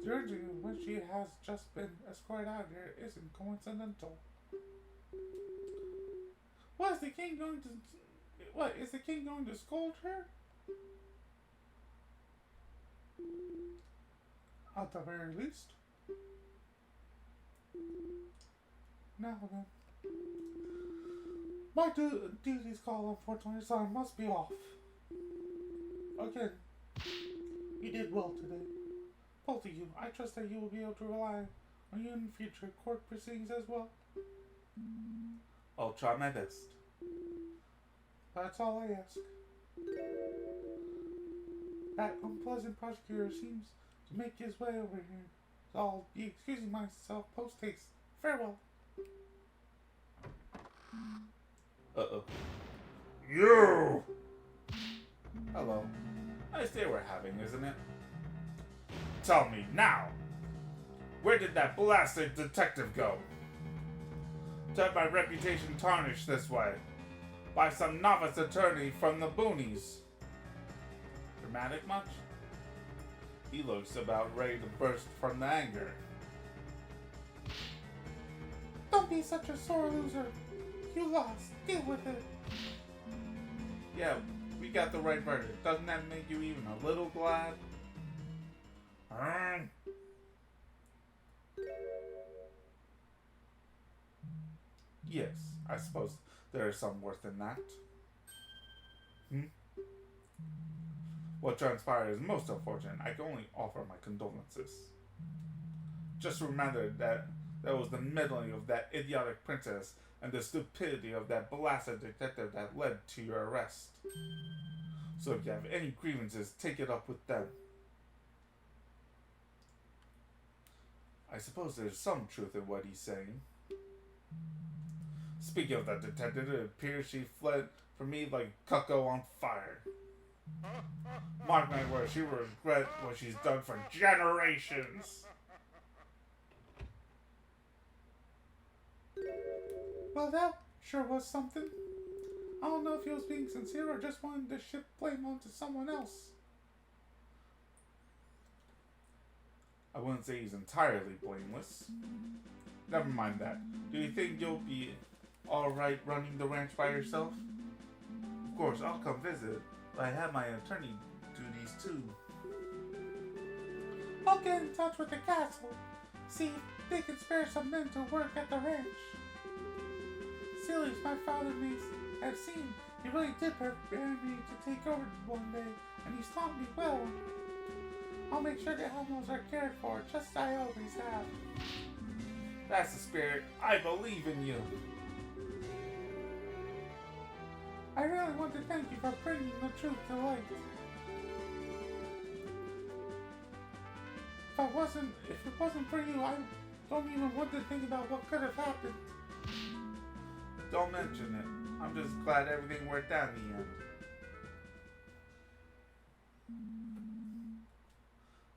The urging in which she has just been escorted out here isn't coincidental. Is the king going to scold her? At the very least. Now then. My duties call, unfortunately, so I must be off. Again, you did well today. Both of you. I trust that you will be able to rely on you in future court proceedings as well. I'll try my best. That's all I ask. That unpleasant prosecutor seems to make his way over here, so I'll be excusing myself post-haste. Farewell. Uh-oh. You! Hello. Nice day we're having, isn't it? Tell me now! Where did that blasted detective go? To have my reputation tarnished this way by some novice attorney from the boonies. Dramatic much? He looks about ready to burst from the anger. Don't be such a sore loser. You lost. Deal with it. Yeah, we got the right verdict. Doesn't that make you even a little glad? Yes, I suppose there is some worth in that. What transpired is most unfortunate. I can only offer my condolences. Just remember that was the meddling of that idiotic princess and the stupidity of that blasted detective that led to your arrest. So if you have any grievances, take it up with them. I suppose there's some truth in what he's saying. Speaking of that detective, it appears she fled from me like cuckoo on fire. Mark my words, she will regret what she's done for generations. Well, that sure was something. I don't know if he was being sincere or just wanted to shift blame onto someone else. I wouldn't say he's entirely blameless. Never mind that. Do you think you'll be alright running the ranch by yourself? Of course, I'll come visit, but I have my attorney duties too. I'll get in touch with the castle. See if they can spare some men to work at the ranch. Silly as my father may have seen, he really did prepare me to take over one day, and he's taught me well. I'll make sure the animals are cared for, just as I always have. That's the spirit. I believe in you. I really want to thank you for bringing the truth to light. If it wasn't for you, I don't even want to think about what could have happened. Don't mention it. I'm just glad everything worked out in the end.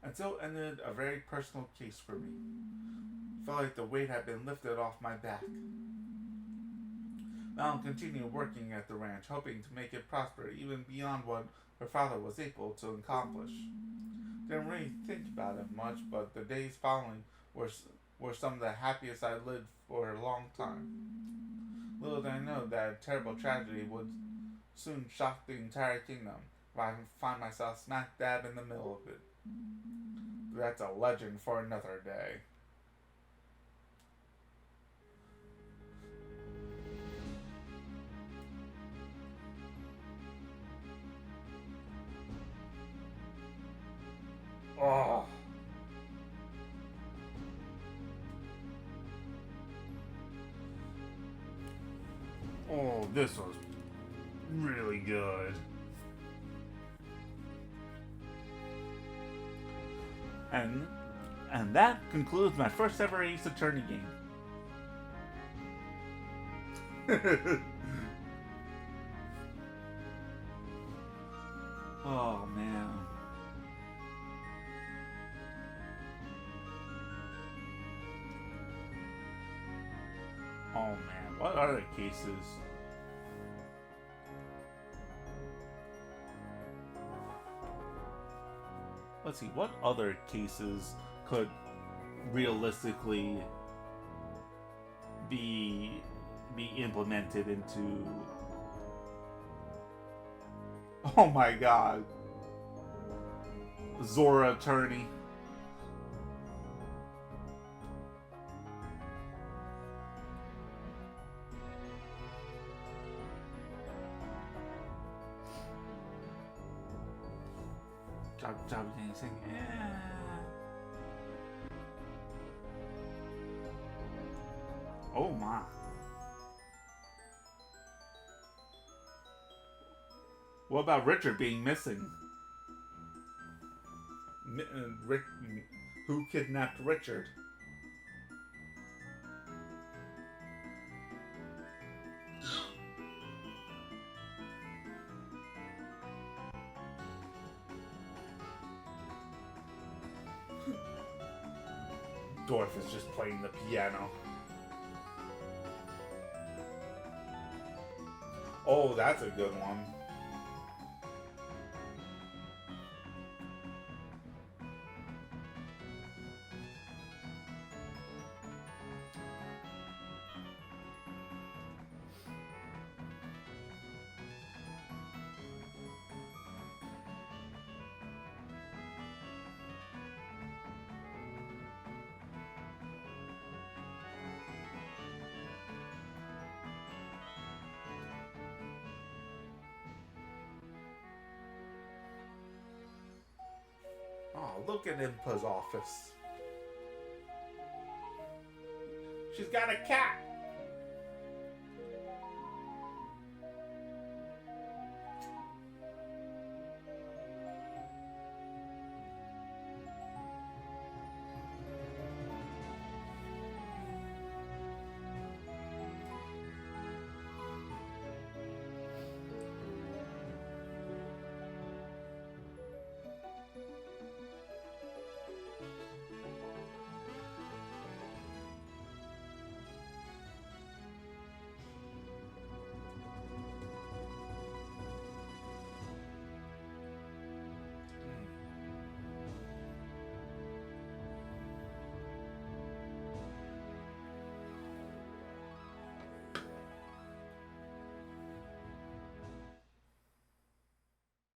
until it ended a very personal case for me. Felt like the weight had been lifted off my back. Val continued working at the ranch, hoping to make it prosper even beyond what her father was able to accomplish. Didn't really think about it much, but the days following were some of the happiest I lived for a long time. Little did I know that a terrible tragedy would soon shock the entire kingdom, if I find myself smack dab in the middle of it. But that's a legend for another day. Oh. Oh, this was really good. And that concludes my first ever Ace Attorney game. Oh man. Oh man, what other cases? Let's see, what other cases could realistically be implemented into... Oh my god. Zora Attorney. Job saying, oh my. What about Richard being missing? Who kidnapped Richard? Dorf is just playing the piano. Oh, that's a good one. Oh, look at Impa's office. She's got a cat.